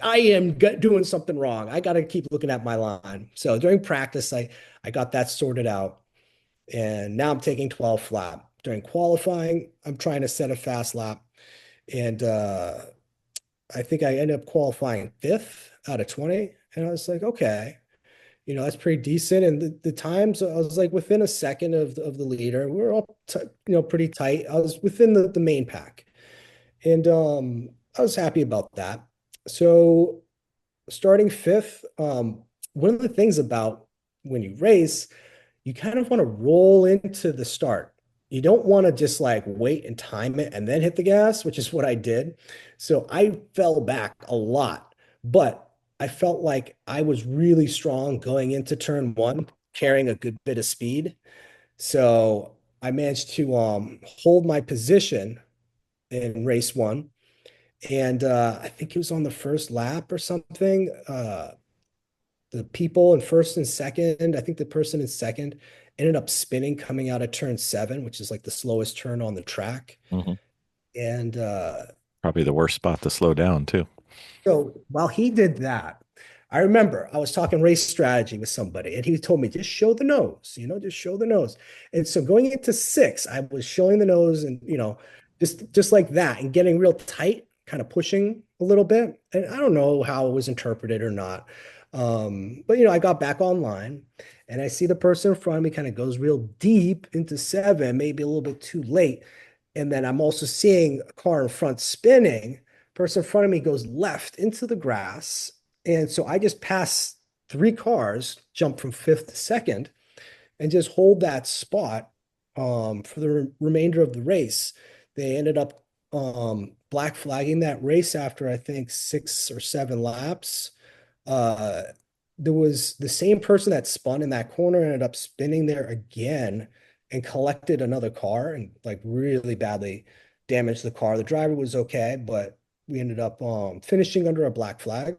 I am doing something wrong. I got to keep looking at my line. So during practice, I got that sorted out. And now I'm taking 12 flat. During qualifying, I'm trying to set a fast lap. And I think I ended up qualifying fifth out of 20. And I was like, okay, that's pretty decent. And the times I was like within a second of the leader. We were all pretty tight. I was within the main pack. And I was happy about that. So starting fifth, one of the things about when you race, you kind of want to roll into the start. You don't want to just like wait and time it and then hit the gas, which is what I did. So I fell back a lot, but I felt like I was really strong going into turn one, carrying a good bit of speed. So I managed to hold my position in race one. And I think it was on the first lap or something. The people in first and second, I think the person in second ended up spinning coming out of turn seven, which is like the slowest turn on the track. Mhm. And Probably the worst spot to slow down too. so while he did that, I remember I was talking race strategy with somebody, and he told me just show the nose, just show the nose. And so going into six, I was showing the nose, and just like that, and getting real tight, kind of pushing a little bit. And I don't know how it was interpreted or not, but I got back online, and I see the person in front of me kind of goes real deep into seven, maybe a little bit too late. And then I'm also seeing a car in front spinning. Person in front of me goes left into the grass. And so I just pass three cars, jump from fifth to second, and just hold that spot for the remainder of the race They ended up black flagging that race after I think 6 or 7 laps. Uh, there was the same person that spun in that corner ended up spinning there again and collected another car and like really badly damaged the car. The driver was okay, but we ended up finishing under a black flag.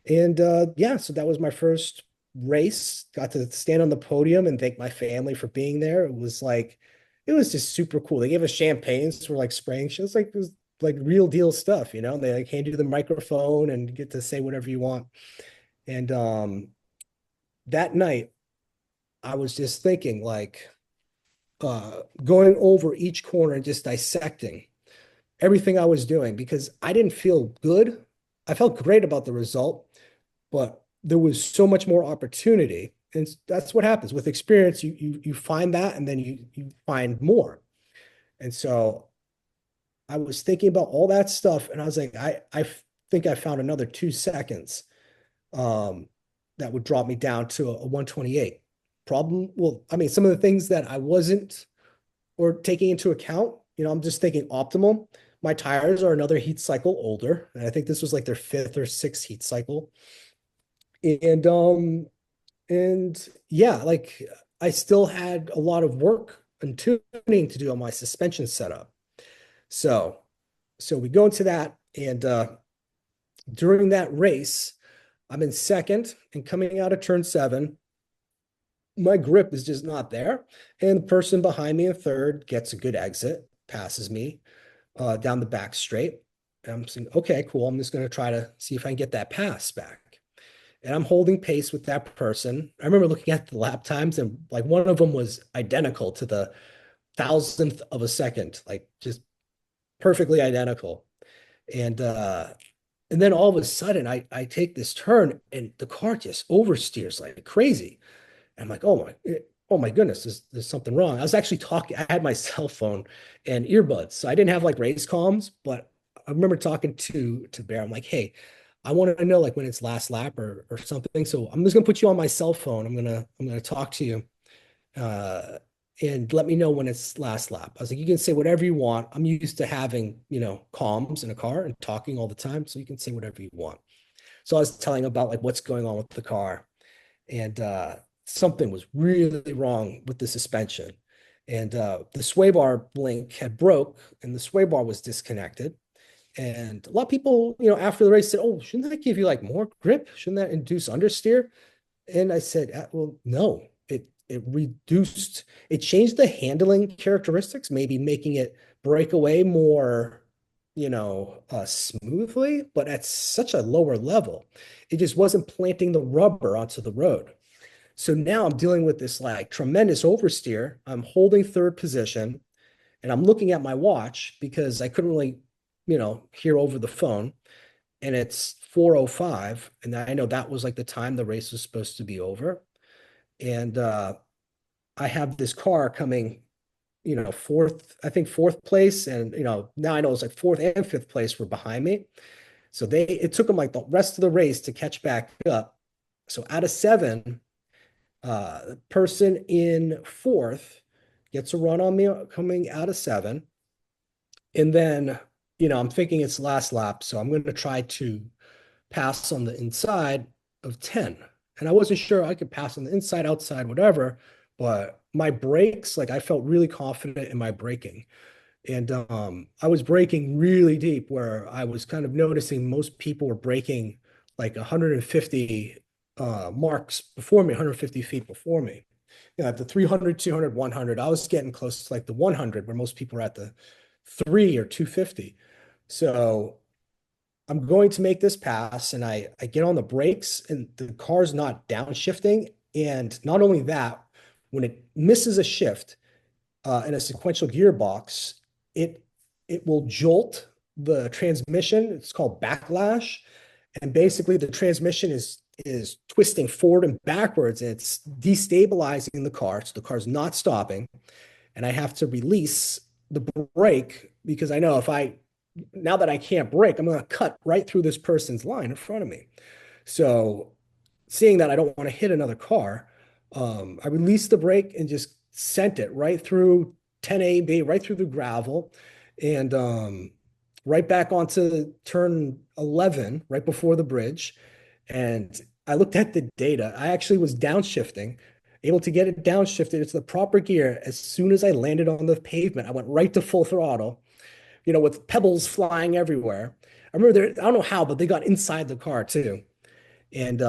And yeah, so that was my first race. Got to stand on the podium and thank my family for being there. It was just super cool. They gave us champagne, so we're like spraying shit. It was like real deal stuff, you know. They like hand you the microphone and get to say whatever you want. And that night, I was just thinking like going over each corner and just dissecting everything I was doing because I didn't feel good. I felt great about the result, but there was so much more opportunity. And that's what happens with experience. You find that and then you find more. And so I was thinking about all that stuff and I was like, I think I found another 2 seconds that would drop me down to a 128. Problem, well, I mean, some of the things that I wasn't or taking into account, you know, I'm just thinking optimal. My tires are another heat cycle older, and I think this was like their fifth or sixth heat cycle. And and yeah, like I still had a lot of work and tuning to do on my suspension setup. So so we go into that, and during that race, I'm in second and coming out of turn seven, my grip is just not there. And the person behind me in third gets a good exit, passes me down the back straight. And I'm saying, okay, cool. I'm just going to try to see if I can get that pass back. And I'm holding pace with that person. I remember looking at the lap times and like one of them was identical to the thousandth of a second, like just perfectly identical. And then all of a sudden I take this turn and the car just oversteers like crazy. I'm like, oh my goodness, there's something wrong. I was actually talking, I had my cell phone and earbuds. So I didn't have like race comms, but I remember talking to Bear. I'm like, hey, I want to know like when it's last lap or something. So I'm just gonna put you on my cell phone. I'm gonna talk to you and let me know when it's last lap. I was like, you can say whatever you want. I'm used to having, you know, comms in a car and talking all the time. So you can say whatever you want. So I was telling about like what's going on with the car and something was really wrong with the suspension. And the sway bar link had broke and the sway bar was disconnected. And a lot of people, you know, after the race said, oh, shouldn't that give you like more grip? Shouldn't that induce understeer? And I said, well, no, it reduced, it changed the handling characteristics, maybe making it break away more, you know, smoothly, but at such a lower level. It just wasn't planting the rubber onto the road. So now I'm dealing with this like tremendous oversteer. I'm holding third position and I'm looking at my watch because I couldn't really, you know, hear over the phone. And it's 4:05. And I know that was like the time the race was supposed to be over. And I have this car coming, you know, fourth, I think fourth place. And, you know, now I know it's like fourth and fifth place were behind me. So it took them like the rest of the race to catch back up. So out of seven, the person in fourth gets a run on me coming out of seven. And then, you know, I'm thinking it's last lap. So I'm going to try to pass on the inside of 10. And I wasn't sure I could pass on the inside, outside, whatever. But my brakes, like I felt really confident in my braking. And I was braking really deep where I was kind of noticing most people were braking like 150 marks before me, 150 feet before me. You know, at the 300, 200, 100, I was getting close to like the 100 where most people are at the 3 or 250. So I'm going to make this pass and I get on the brakes and the car's not downshifting. And not only that, when it misses a shift in a sequential gearbox, it it will jolt the transmission. It's called backlash. And basically the transmission is twisting forward and backwards and it's destabilizing the car. So the car's not stopping. And I have to release the brake because I know if I now that I can't brake, I'm going to cut right through this person's line in front of me. So, seeing that I don't want to hit another car, I released the brake and just sent it right through 10A right through the gravel, and right back onto turn 11, right before the bridge. And I looked at the data. I actually was downshifting, able to get it downshifted into the proper gear. As soon as I landed on the pavement, I went right to full throttle, with pebbles flying everywhere. I remember I don't know how, but they got inside the car too. And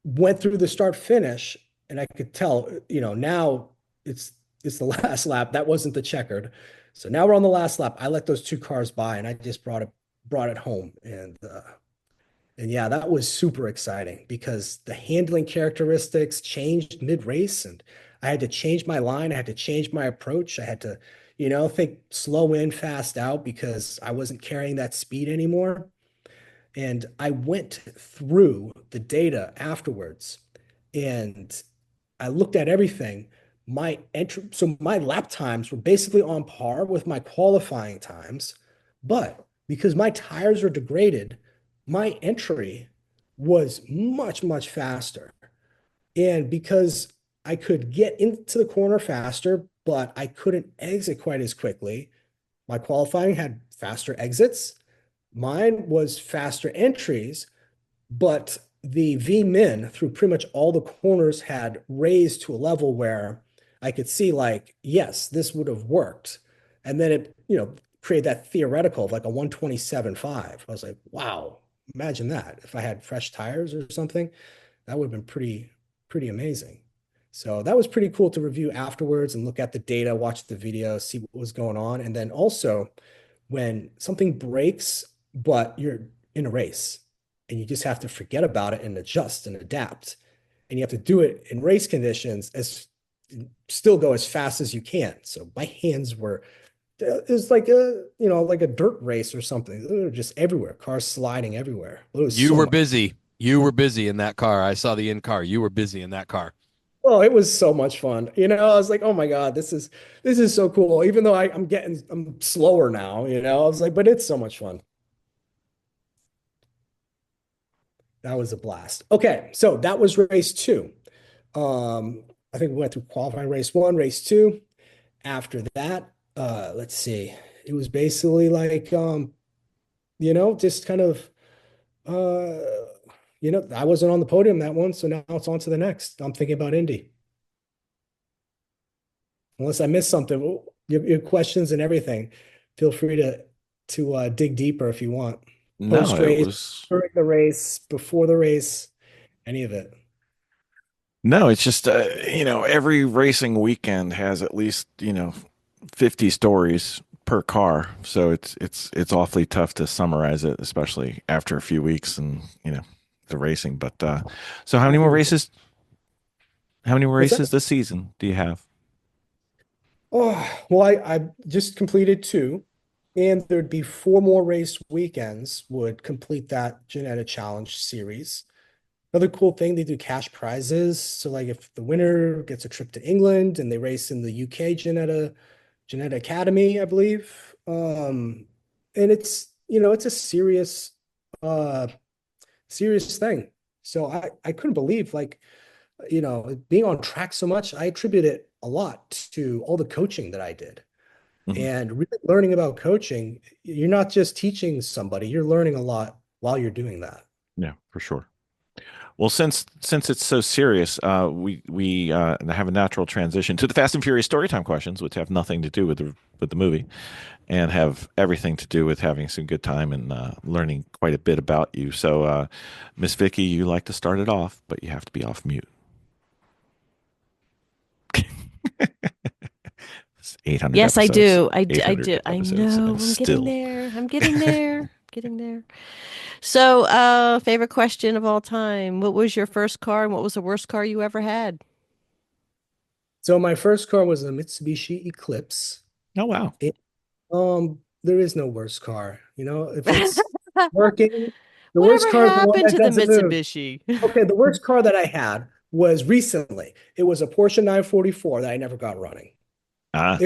went through the start finish, and I could tell, now it's the last lap. That wasn't the checkered. So now we're on the last lap. I let those two cars by, and I just brought it home. And yeah, that was super exciting because the handling characteristics changed mid-race, and I had to change my line. I had to change my approach. I had to, think slow in, fast out because I wasn't carrying that speed anymore. And I went through the data afterwards and I looked at everything. So my lap times were basically on par with my qualifying times, but because my tires were degraded, my entry was much, much faster. And because I could get into the corner faster, but I couldn't exit quite as quickly, my qualifying had faster exits. Mine was faster entries, but the V-min through pretty much all the corners had raised to a level where I could see like, yes, this would have worked. And then it, created that theoretical of like a 127.5. I was like, wow, imagine that. If I had fresh tires or something, that would have been pretty amazing. So that was pretty cool to review afterwards and look at the data, watch the video, see what was going on. And then also when something breaks, but you're in a race and you just have to forget about it and adjust and adapt. And you have to do it in race conditions as still go as fast as you can. So my hands were, it was like like a dirt race or something. They were just everywhere, cars sliding everywhere. It was You so were much. busy. You were busy in that car. I saw the in car. You were busy in that car. Oh, it was so much fun. I was like, oh my God, this is so cool. Even though I'm slower now, I was like, but it's so much fun. That was a blast. Okay, so that was race two. I think we went through qualifying race one, race two. After that, let's see. It was basically like just kind of uh I wasn't on the podium that one, so now it's on to the next. I'm thinking about Indy. Unless I missed something, your questions and everything, feel free to dig deeper if you want. No, Post it race, was during the race, before the race, any of it. no, it's just every racing weekend has at least, 50 stories per car. So it's awfully tough to summarize it, especially after a few weeks and, the racing. But so how I many more agree with you. races? How many more What's that? races this season do you have? Oh, well, I just completed two, and there'd be four more race weekends would complete that Genetic Challenge series. Another cool thing, they do cash prizes. So like if the winner gets a trip to England and they race in the UK Geneta Academy, I believe. And it's a uh serious thing. So I couldn't believe like, being on track so much, I attribute it a lot to all the coaching that I did. Mhm. And really learning about coaching, you're not just teaching somebody, you're learning a lot while you're doing that. Yeah, for sure. Well, since it's so serious, we have a natural transition to the Fast and Furious storytime questions, which have nothing to do with the movie, and have everything to do with having some good time and learning quite a bit about you. So, Miss Vicky, you like to start it off, but you have to be off mute. It's 800 Yes, I episodes. do. I 800 do. I episodes, know. and I'm getting still. there. I'm getting there. Getting there. So, favorite question of all time. What was your first car and what was the worst car you ever had? So my first car was a Mitsubishi Eclipse. Oh wow. It, there is no worst car. If it's working, the worst Whatever car is the one happened that to the doesn't move. Mitsubishi? Okay, the worst car that I had was recently. It was a Porsche 944 that I never got running. Ah,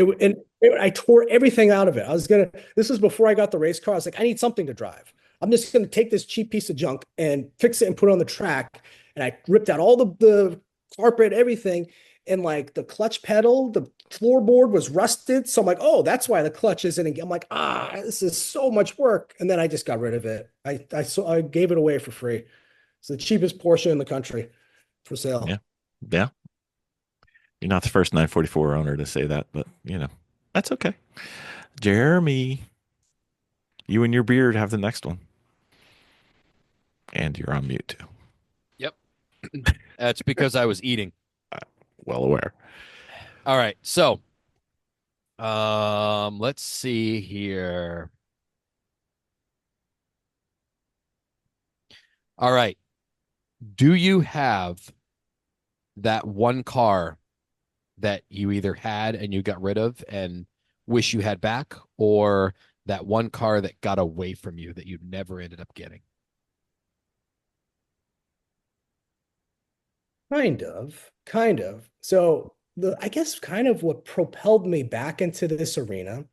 I tore everything out of it. This was before I got the race car. I was like, I need something to drive. I'm just gonna take this cheap piece of junk and fix it and put it on the track. And I ripped out all the carpet, everything, and like the clutch pedal, the floorboard was rusted. So I'm like, oh, that's why the clutch isn't. I'm like, this is so much work. And then I just got rid of it. I gave it away for free. It's the cheapest Porsche in the country for Yeah. sale. Yeah. You're not the first 944 owner to say that, but that's okay. Jeremy, you and your beard have the next one. And you're on mute too. Yep. That's because I was eating. Well aware. All right. So, let's see here. All right. Do you have that one car that you either had and you got rid of and wish you had back, or that one car that got away from you that you never ended up getting? Kind of. So I guess kind of what propelled me back into this arena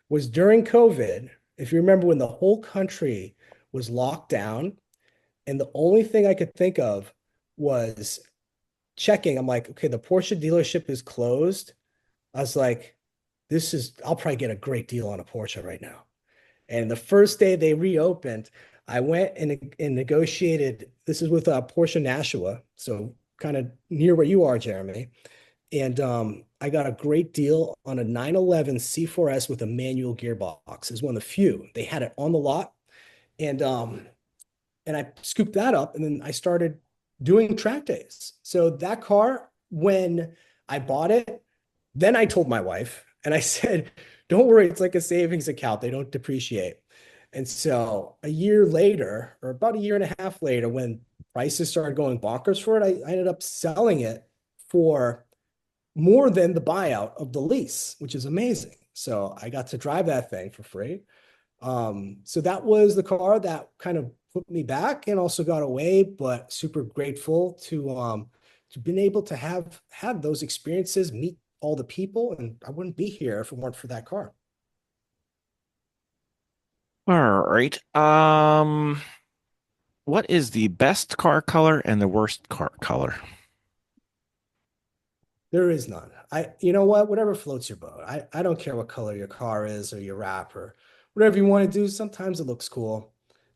was during COVID. If you remember when the whole country was locked down, and the only thing I could think of was checking. I'm like, okay, the Porsche dealership is closed. I was like, I'll probably get a great deal on a Porsche right now. And the first day they reopened, I went and negotiated. This is with Porsche Nashua, so kind of near where you are, Jeremy. And I got a great deal on a 911 C4S with a manual gearbox. It's one of the few. They had it on the lot. And I scooped that up, and then I started doing track days. So that car, when I bought it, then I told my wife, and I said, don't worry, it's like a savings account. They don't depreciate. And so a year later, or about a year and a half later, when prices started going bonkers for it, I ended up selling it for more than the buyout of the lease, which is amazing. So I got to drive that thing for free. So that was the car that kind of put me back and also got away, but super grateful to been able to have had those experiences, meet all the people, and I wouldn't be here if it weren't for that car. All right. What is the best car color and the worst car color? There is none. You know what? Whatever floats your boat. I don't care what color your car is or your wrap or whatever you want to do. Sometimes it looks cool.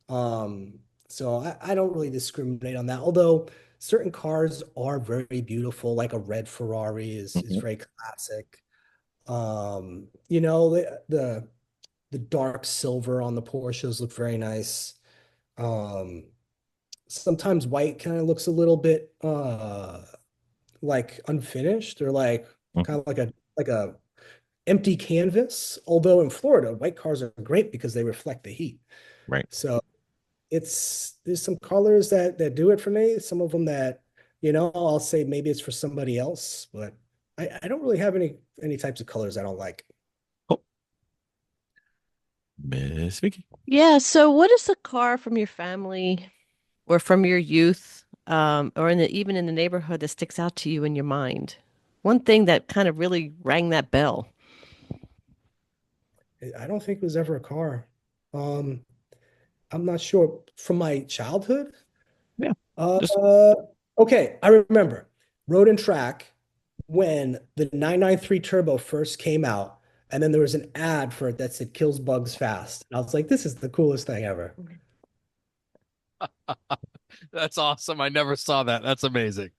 Um, so I don't really discriminate on that. Although certain cars are very beautiful, like a red Ferrari is Mhm. very classic. You know, the dark silver on the Porsches look very nice. Um, Sometimes white kind of looks a little bit like unfinished or like kind Mhm. of like a empty canvas. Although in Florida, white cars are great because they reflect the heat. Right. So there's some colors that do it for me. Some of them that, I'll say maybe it's for somebody else, but I don't really have any types of colors I don't like. Oh, Miss Vicky. Yeah, so what is a car from your family or from your youth, or even in the neighborhood that sticks out to you in your mind? One thing that kind of really rang that bell. I don't think it was ever a car. Um, I'm not sure. From my childhood, Yeah. Just Uh, okay, I remember Road and Track when the 993 Turbo first came out, and then there was an ad for it that said "kills bugs fast." And I was like, "This is the coolest thing ever." That's awesome. I never saw that. That's amazing.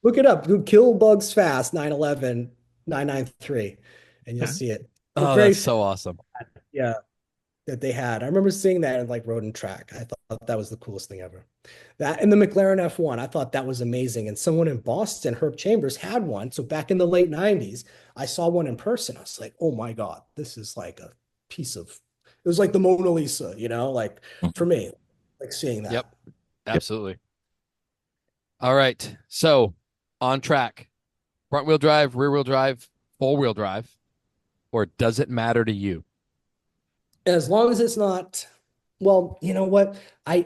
Look it up. Do "kill bugs fast" 911 993, and you'll yeah. see it. The Oh, very that's first, so awesome. yeah, that they had. I remember seeing that in like Road and Track. I thought that was the coolest thing ever. That and the McLaren F1, I thought that was amazing. And someone in Boston, Herb Chambers, had one. So back in the late 90s, I saw one in person. I was like, oh my God, this is like a piece of, it was like the Mona Lisa, like for Mhm. me, like seeing Yep, that. Yep. absolutely. All right. So on track, front wheel drive, rear wheel drive, four wheel drive, or does it matter to you? As long as it's not, well, you know what? I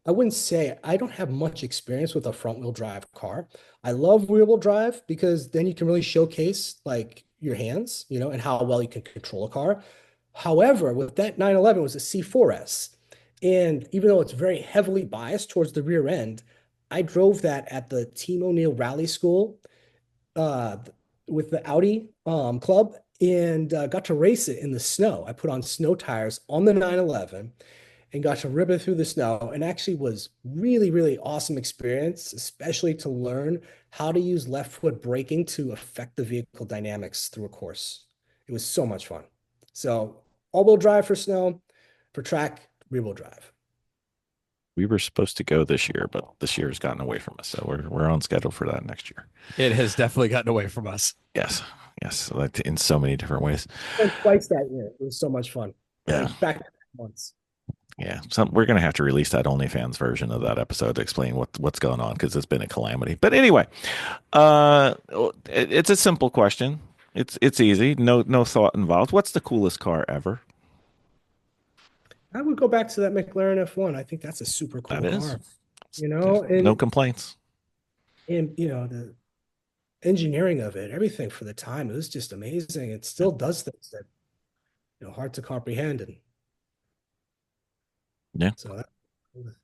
wouldn't say I don't have much experience with a front wheel drive car. I love rear wheel drive because then you can really showcase like your hands, and how well you can control a car. However, with that 911 it was a C4S. And even though it's very heavily biased towards the rear end, I drove that at the Team O'Neill Rally School uh, with the Audi club and got to race it in the snow. I put on snow tires on the 911 and got to rip it through the snow, and actually was really, really awesome experience, especially to learn how to use left foot braking to affect the vehicle dynamics through a course. It was so much fun. So all-wheel drive for snow, for track, rear-wheel drive. We were supposed to go this year, but this year has gotten away from us. So we're on schedule for that next year. It has definitely gotten away from us. Yes. Yes. Like in so many different ways. Went twice that year. It was so much fun. Yeah. Back once. Yeah. So we're gonna have to release that OnlyFans version of that episode to explain what's going on because it's been a calamity. But anyway, it's a simple question. It's easy. No thought involved. What's the coolest car ever? I would go back to that McLaren F1. I think that's a super cool That is. car. You know, No complaints. and the engineering of it, everything for the time, it was just amazing. It still does things that hard to comprehend. And Yeah. so that,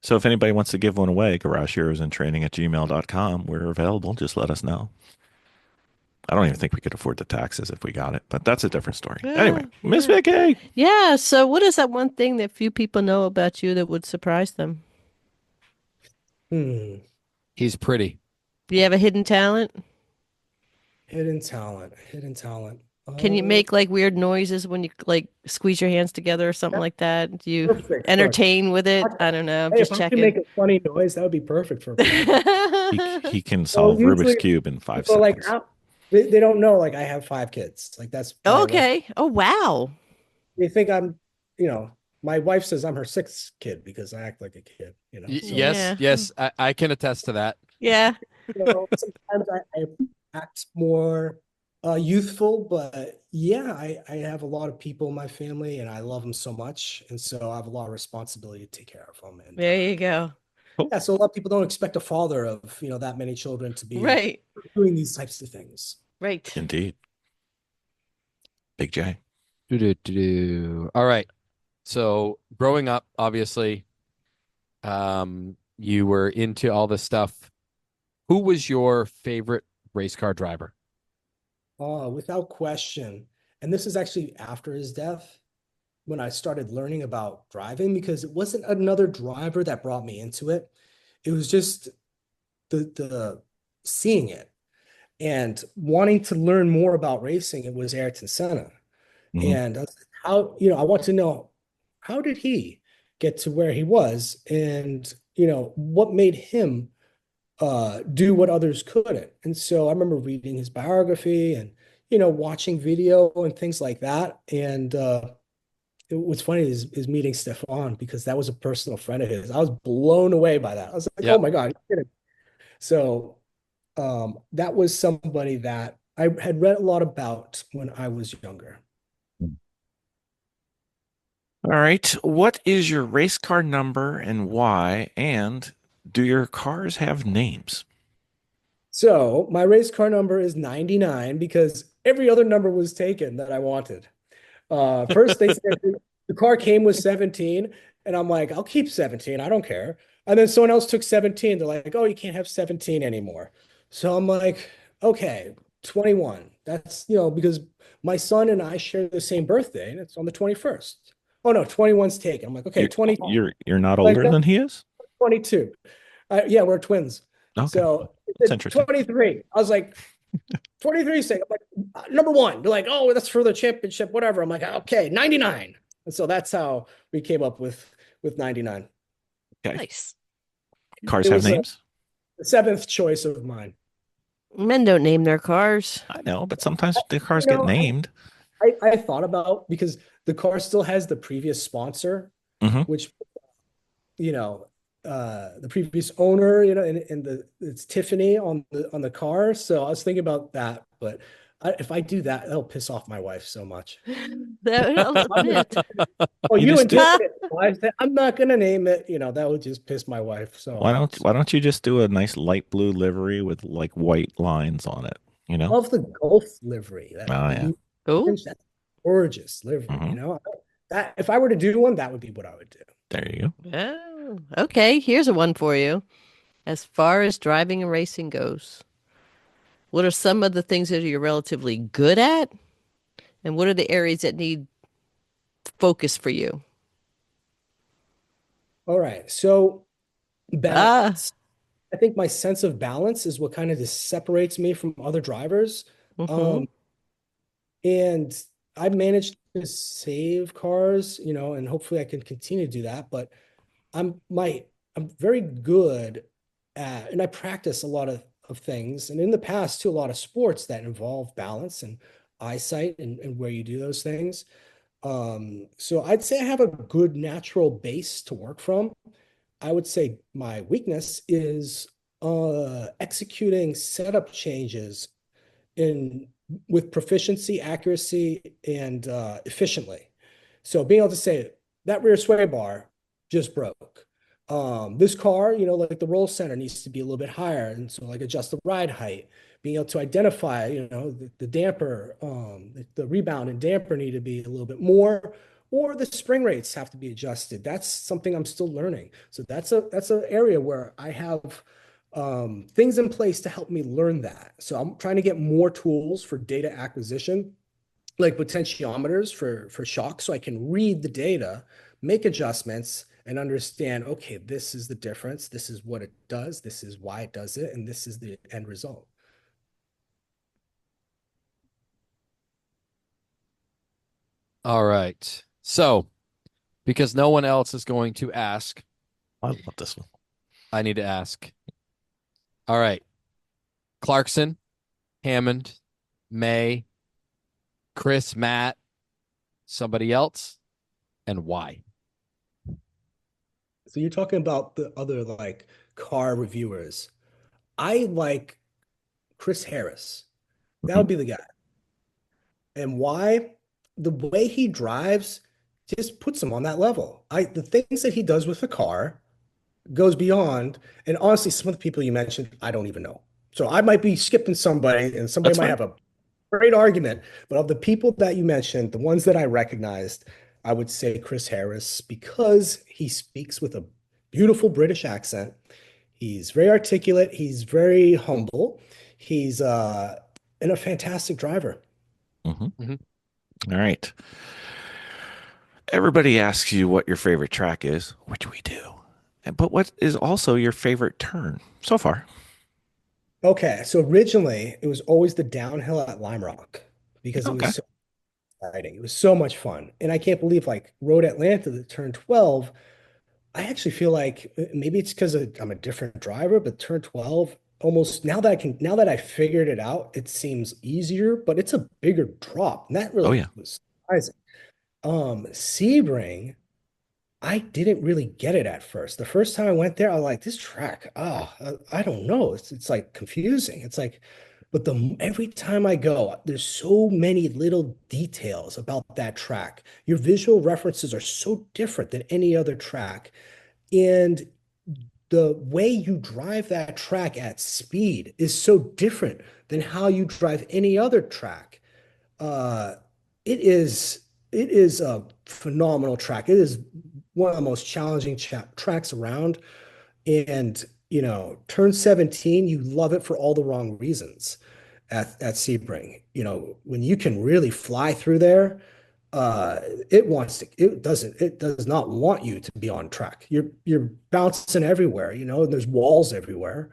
So if anybody wants to give one away, garageheroesandtraining@gmail.com. We're available. Just let us know. I don't even think we could afford the taxes if we got it, but that's a different story. Anyway, Miss Yeah. Vicki. Yeah. So what is that one thing that few people know about you that would surprise them? hmm, He's pretty. Do you have a hidden talent? hidden talent, hidden talent. Can you make like weird noises when you like squeeze your hands together or something That's like that? Do you perfect. Look, entertain with it? I don't know. I'm hey, just if I can checking. make a funny noise, that would be perfect for a prank. He can Well, solve Rubik's usually Cube in 5 people are like, seconds. they don't know like I have 5 kids. Like that's my wife. Okay. Oh, wow. They think I'm, my wife says I'm her sixth kid because I act like a kid. So Yes, Yeah. yes, I can attest to that. Yeah. sometimes I act more youthful, but yeah, I have a lot of people in my family and I love them so much. And so I have a lot of responsibility to take care of them. And There you go. yeah, so a lot of people don't expect a father of, that many children to be Right. doing these types of things. Right. Indeed. Big J. All right. So growing up, obviously, you were into all this stuff. Who was your favorite race car driver? Without question. And this is actually after his death when I started learning about driving because it wasn't another driver that brought me into it. It was just the seeing it and wanting to learn more about racing. It was Ayrton Senna. Mhm. And I was like, I want to know how did he get to where he was and, what made him do what others couldn't. And so I remember reading his biography and, watching video and things like that. And what's funny is meeting Stefan because that was a personal friend of his. I was blown away by that. I was like, Yeah. oh my God. You're kidding. So that was somebody that I had read a lot about when I was younger. All right. What is your race car number and why? And do your cars have names? So my race car number is 99 because every other number was taken that I wanted. First, they said the car came with 17, and I'm like, I'll keep 17. I don't care. And then someone else took 17. They're like, oh, you can't have 17 anymore. So I'm like, okay, 21. That's, because my son and I share the same birthday, and it's on the 21st. Oh no, 21's taken. I'm like, okay, You're 20, you're not like older than he is? 22. Yeah, we're twins. Okay. So That's interesting. 23. I was like, 23 saying, I'm like, number one. They're like, oh, that's for the championship, whatever. I'm like, okay, 99. And so that's how we came up with 99. Okay. Nice. Cars It have was names? the seventh choice of mine. Men don't name their cars. I know, but sometimes the cars You get know, named. I thought about because the car still has the previous sponsor, Hmm. which the previous owner, and it's Tiffany on the car. So I was thinking about that, but if I do that, it'll piss off my wife so much. A little bit. Oh, You you just and do, Tiffany, I'm not gonna name it. That would just piss my wife so off. why don't you just do a nice light blue livery with like white lines on it, you know? Love the Golf livery. That Oh yeah. blue Oh, orange, that's gorgeous livery. Hmm. That if I were to do one, that would be what I would do. There you go. oh, okay. Here's a one for you. As far as driving and racing goes, What are some of the things that you're relatively good at? And what are the areas that need focus for you? All right. So Ah, balance. I think my sense of balance is what kind of just separates me from other drivers. mm-hmm. Um, and I've managed to save cars, and hopefully I can continue to do that. But I'm my I'm very good at, and I practice a lot of things, and in the past too, a lot of sports that involve balance and eyesight and where you do those things. So I'd say I have a good natural base to work from. I would say my weakness is executing setup changes in with proficiency, accuracy, and efficiently. So being able to say that rear sway bar just broke. This car, like the roll center needs to be a little bit higher, and so like adjust the ride height. Being able to identify, the damper, the rebound and damper need to be a little bit more, or the spring rates have to be adjusted. That's something I'm still learning. So that's an area where I have things in place to help me learn that. So I'm trying to get more tools for data acquisition, like potentiometers for shock, so I can read the data, make adjustments, and understand, okay, this is the difference, this is what it does, this is why it does it, and this is the end result. All right. So, because no one else is going to ask, I love this one. I need to ask. All right. Clarkson, Hammond, May, Chris, Matt, somebody else, and why? So you're talking about the other like car reviewers. I like Chris Harris. That Mhm. would be the guy. And why? The way he drives just puts him on that level. The things that he does with the car goes beyond. And honestly, some of the people you mentioned, I don't even know. So I might be skipping somebody, and somebody That's might fine. have a great argument. But of the people that you mentioned, the ones that I recognized, I would say Chris Harris, because he speaks with a beautiful British accent. He's very articulate. He's very humble. He's and a fantastic driver. Mhm. Mhm. All right. Everybody asks you what your favorite track is, which we do. But what is also your favorite turn so far? Okay, so originally it was always the downhill at Lime Rock because it was Okay. so exciting. It was so much fun. And I can't believe like Road Atlanta that turned 12, I actually feel like maybe it's because I'm a different driver, but turn 12 almost now that I figured it out, it seems easier, but it's a bigger drop. And that Oh really yeah. was surprising. Sebring, I didn't really get it at first. The first time I went there, I was like, this track, I don't know. It's like confusing. It's like, but every time I go, there's so many little details about that track. Your visual references are so different than any other track. And the way you drive that track at speed is so different than how you drive any other track. Uh, it is a phenomenal track. It is one of the most challenging tracks around. And turn 17, you love it for all the wrong reasons at Sebring. When you can really fly through there, uh, it does not want you to be on track. You're bouncing everywhere, and there's walls everywhere.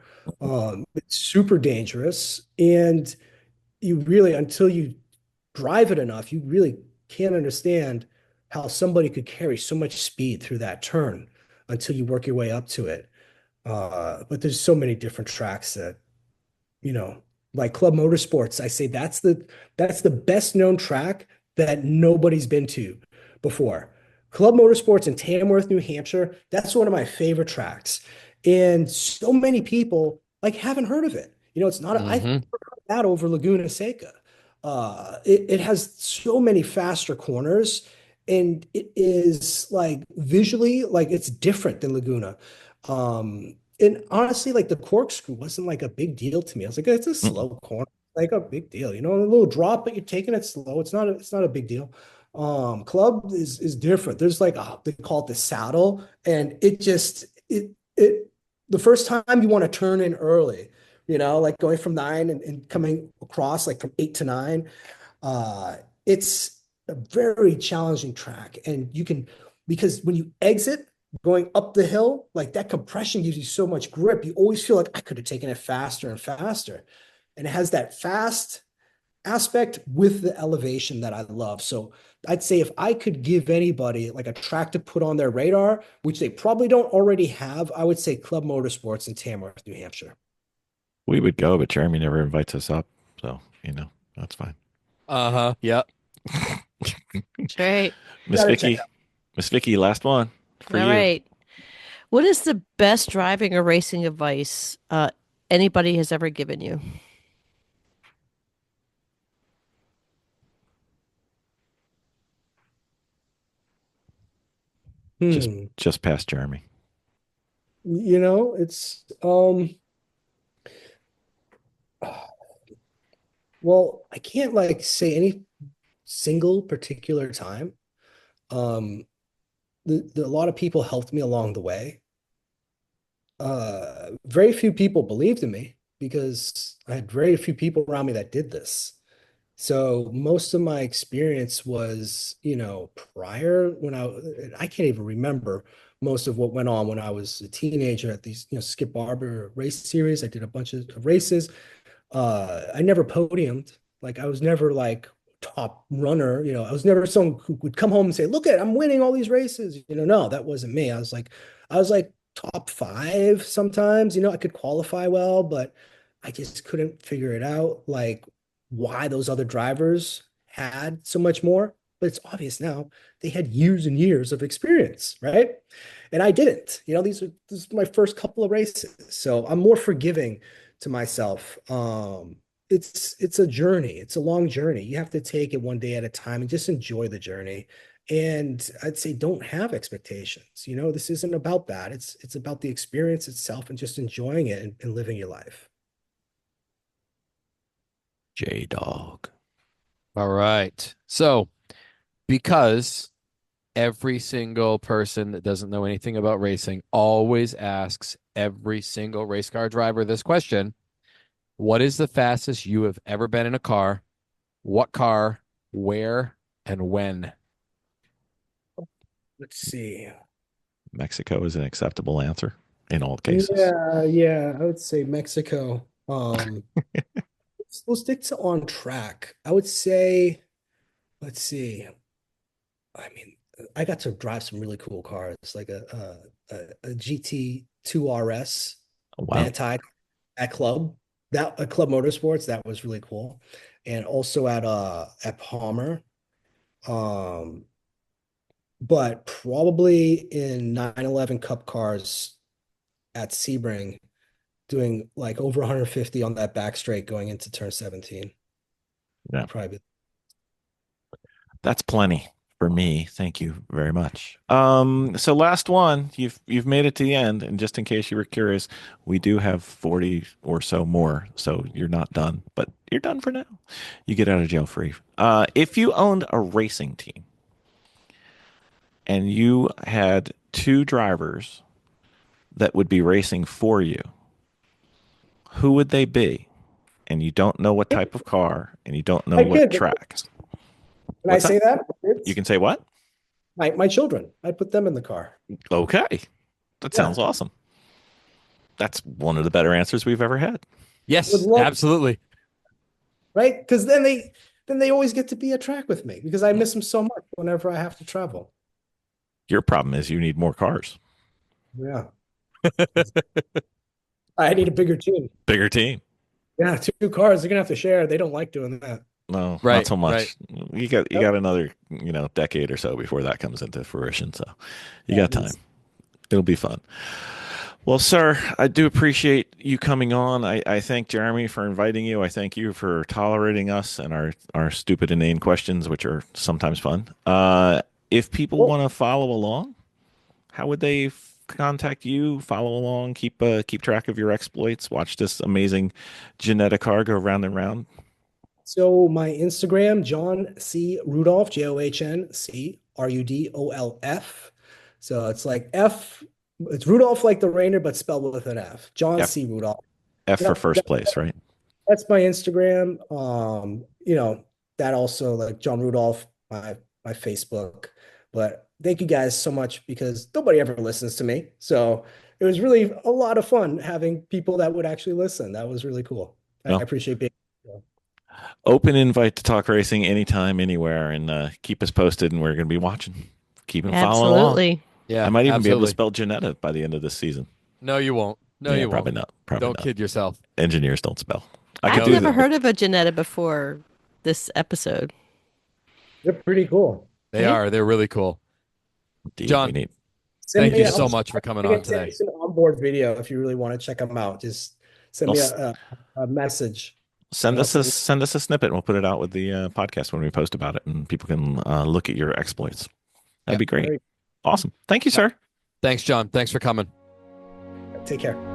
It's super dangerous, and you really, until you drive it enough, you really can't understand how somebody could carry so much speed through that turn until you work your way up to it. But there's so many different tracks that, you know, like Club Motorsports, I say that's the best known track that nobody's been to before. Club Motorsports in Tamworth, New Hampshire, that's one of my favorite tracks. And so many people like haven't heard of it. It's not, I've Hmm. heard that over Laguna Seca. It has so many faster corners, and it is like visually, like it's different than Laguna. And honestly, like the corkscrew wasn't like a big deal to me. I was like, it's a Mm-mm. slow corner, like a big deal, a little drop, but you're taking it slow. It's not a big deal. Club is different. There's like they call it the saddle, and it just it the first time you want to turn in early, like going from 9 and coming across like from 8 to 9. It's a very challenging track. And because when you exit going up the hill, like that compression gives you so much grip. You always feel like I could have taken it faster and faster. And it has that fast aspect with the elevation that I love. So I'd say if I could give anybody like a track to put on their radar, which they probably don't already have, I would say Club Motorsports in Tamworth, New Hampshire. We would go, but Jeremy never invites us up. So, that's fine. Uh-huh. Yep. Great. Miss Gotta check Vicki, Miss Vicki, last one for All you. right. What is the best driving or racing advice anybody has ever given you? Just Hmm. just past Jeremy. It's well, I can't like say any single particular time. Um a lot of people helped me along the way. Very few people believed in me because I had very few people around me that did this. So most of my experience was, prior when I can't even remember most of what went on when I was a teenager at these, Skip Barber race series. I did a bunch of races. I never podiumed. Like I was never like top runner. I was never someone who would come home and say, "Look I'm winning all these races." No, that wasn't me. I was like top 5 sometimes. I could qualify well, but I just couldn't figure it out. Like why those other drivers had so much more. But it's obvious now they had years and years of experience, right? And I didn't. This is my first couple of races, so I'm more forgiving to myself. It's a journey. It's a long journey. You have to take it one day at a time and just enjoy the journey. And I'd say don't have expectations. This isn't about that. It's about the experience itself and just enjoying it and living your life. J Dog. All right. So, because every single person that doesn't know anything about racing always asks every single race car driver this question, what is the fastest you have ever been in a car? What car, where, and when? Let's see. Mexico is an acceptable answer in all cases. Yeah, I would say Mexico. We'll stick to on track. I would say, let's see. I mean, I got to drive some really cool cars, like a GT2 RS Oh, wow. Manti at Club, that a Club Motorsports, that was really cool. And also at Palmer. Um, but probably in 911 Cup cars at Sebring, doing like over 150 on that back straight going into turn 17. Yeah. Probably. That's plenty for me. Thank you very much. So last one, you've made it to the end, and just in case you were curious, we do have 40 or so more, so you're not done, but you're done for now. You get out of jail free. If you owned a racing team and you had two drivers that would be racing for you, who would they be? And you don't know what type of car, and you don't know My what kid, track. can I What's that? say that? You can say what? My children. I put them in the car. Okay. That Yeah. sounds awesome. That's one of the better answers we've ever had. Would Yes, love, absolutely. right? Because then they always get to be at track with me because I miss them so much whenever I have to travel. Your problem is you need more cars, Yeah. I need a bigger team. bigger team. Yeah, 2 cars, they're gonna have to share. They don't like doing that. No, not Right, so right. much. You Yep. got another, decade or so before that comes into fruition. So you Yeah, got time. It'll be fun. Well, sir, I do appreciate you coming on. I thank Jeremy for inviting you. I thank you for tolerating us and our stupid inane questions, which are sometimes fun. If people Well, want to follow along, how would they contact you? Follow along, keep track of your exploits, watch this amazing genetic car go round and round. so my Instagram, John C. Rudolph, JohnCRudolf. So it's like F, it's Rudolph like the reindeer, but spelled with an F. John F C. Rudolph. F for Yep, first place, right? that's my Instagram. That also like John Rudolph, my Facebook. But thank you guys so much because nobody ever listens to me. So it was really a lot of fun having people that would actually listen. That was really cool. I Well, appreciate being. open invite to talk racing anytime, anywhere, and keep us posted. And we're going to be watching. Keep and following along. Absolutely. I Yeah, might even be able to absolutely. spell Janetta by the end of this season. No, you won't. No, Yeah, you probably won't. not. Probably Don't not. kid yourself. Engineers don't spell. I could I've No, do they never don't. that. heard of a Janetta before this episode. They're pretty cool. They Yeah. are. They're really cool. Indeed, we John, need. Send thank me. you so much for coming I on can send you today. some onboard video if you really want to check them out. Just send Well, me a message. send And I'll us a send you. send us a snippet. And we'll put it out with the podcast when we post about it, and people can look at your exploits. That'd Yeah. be great. Awesome. Thank you, sir. Thanks, John. Thanks for coming. Take care.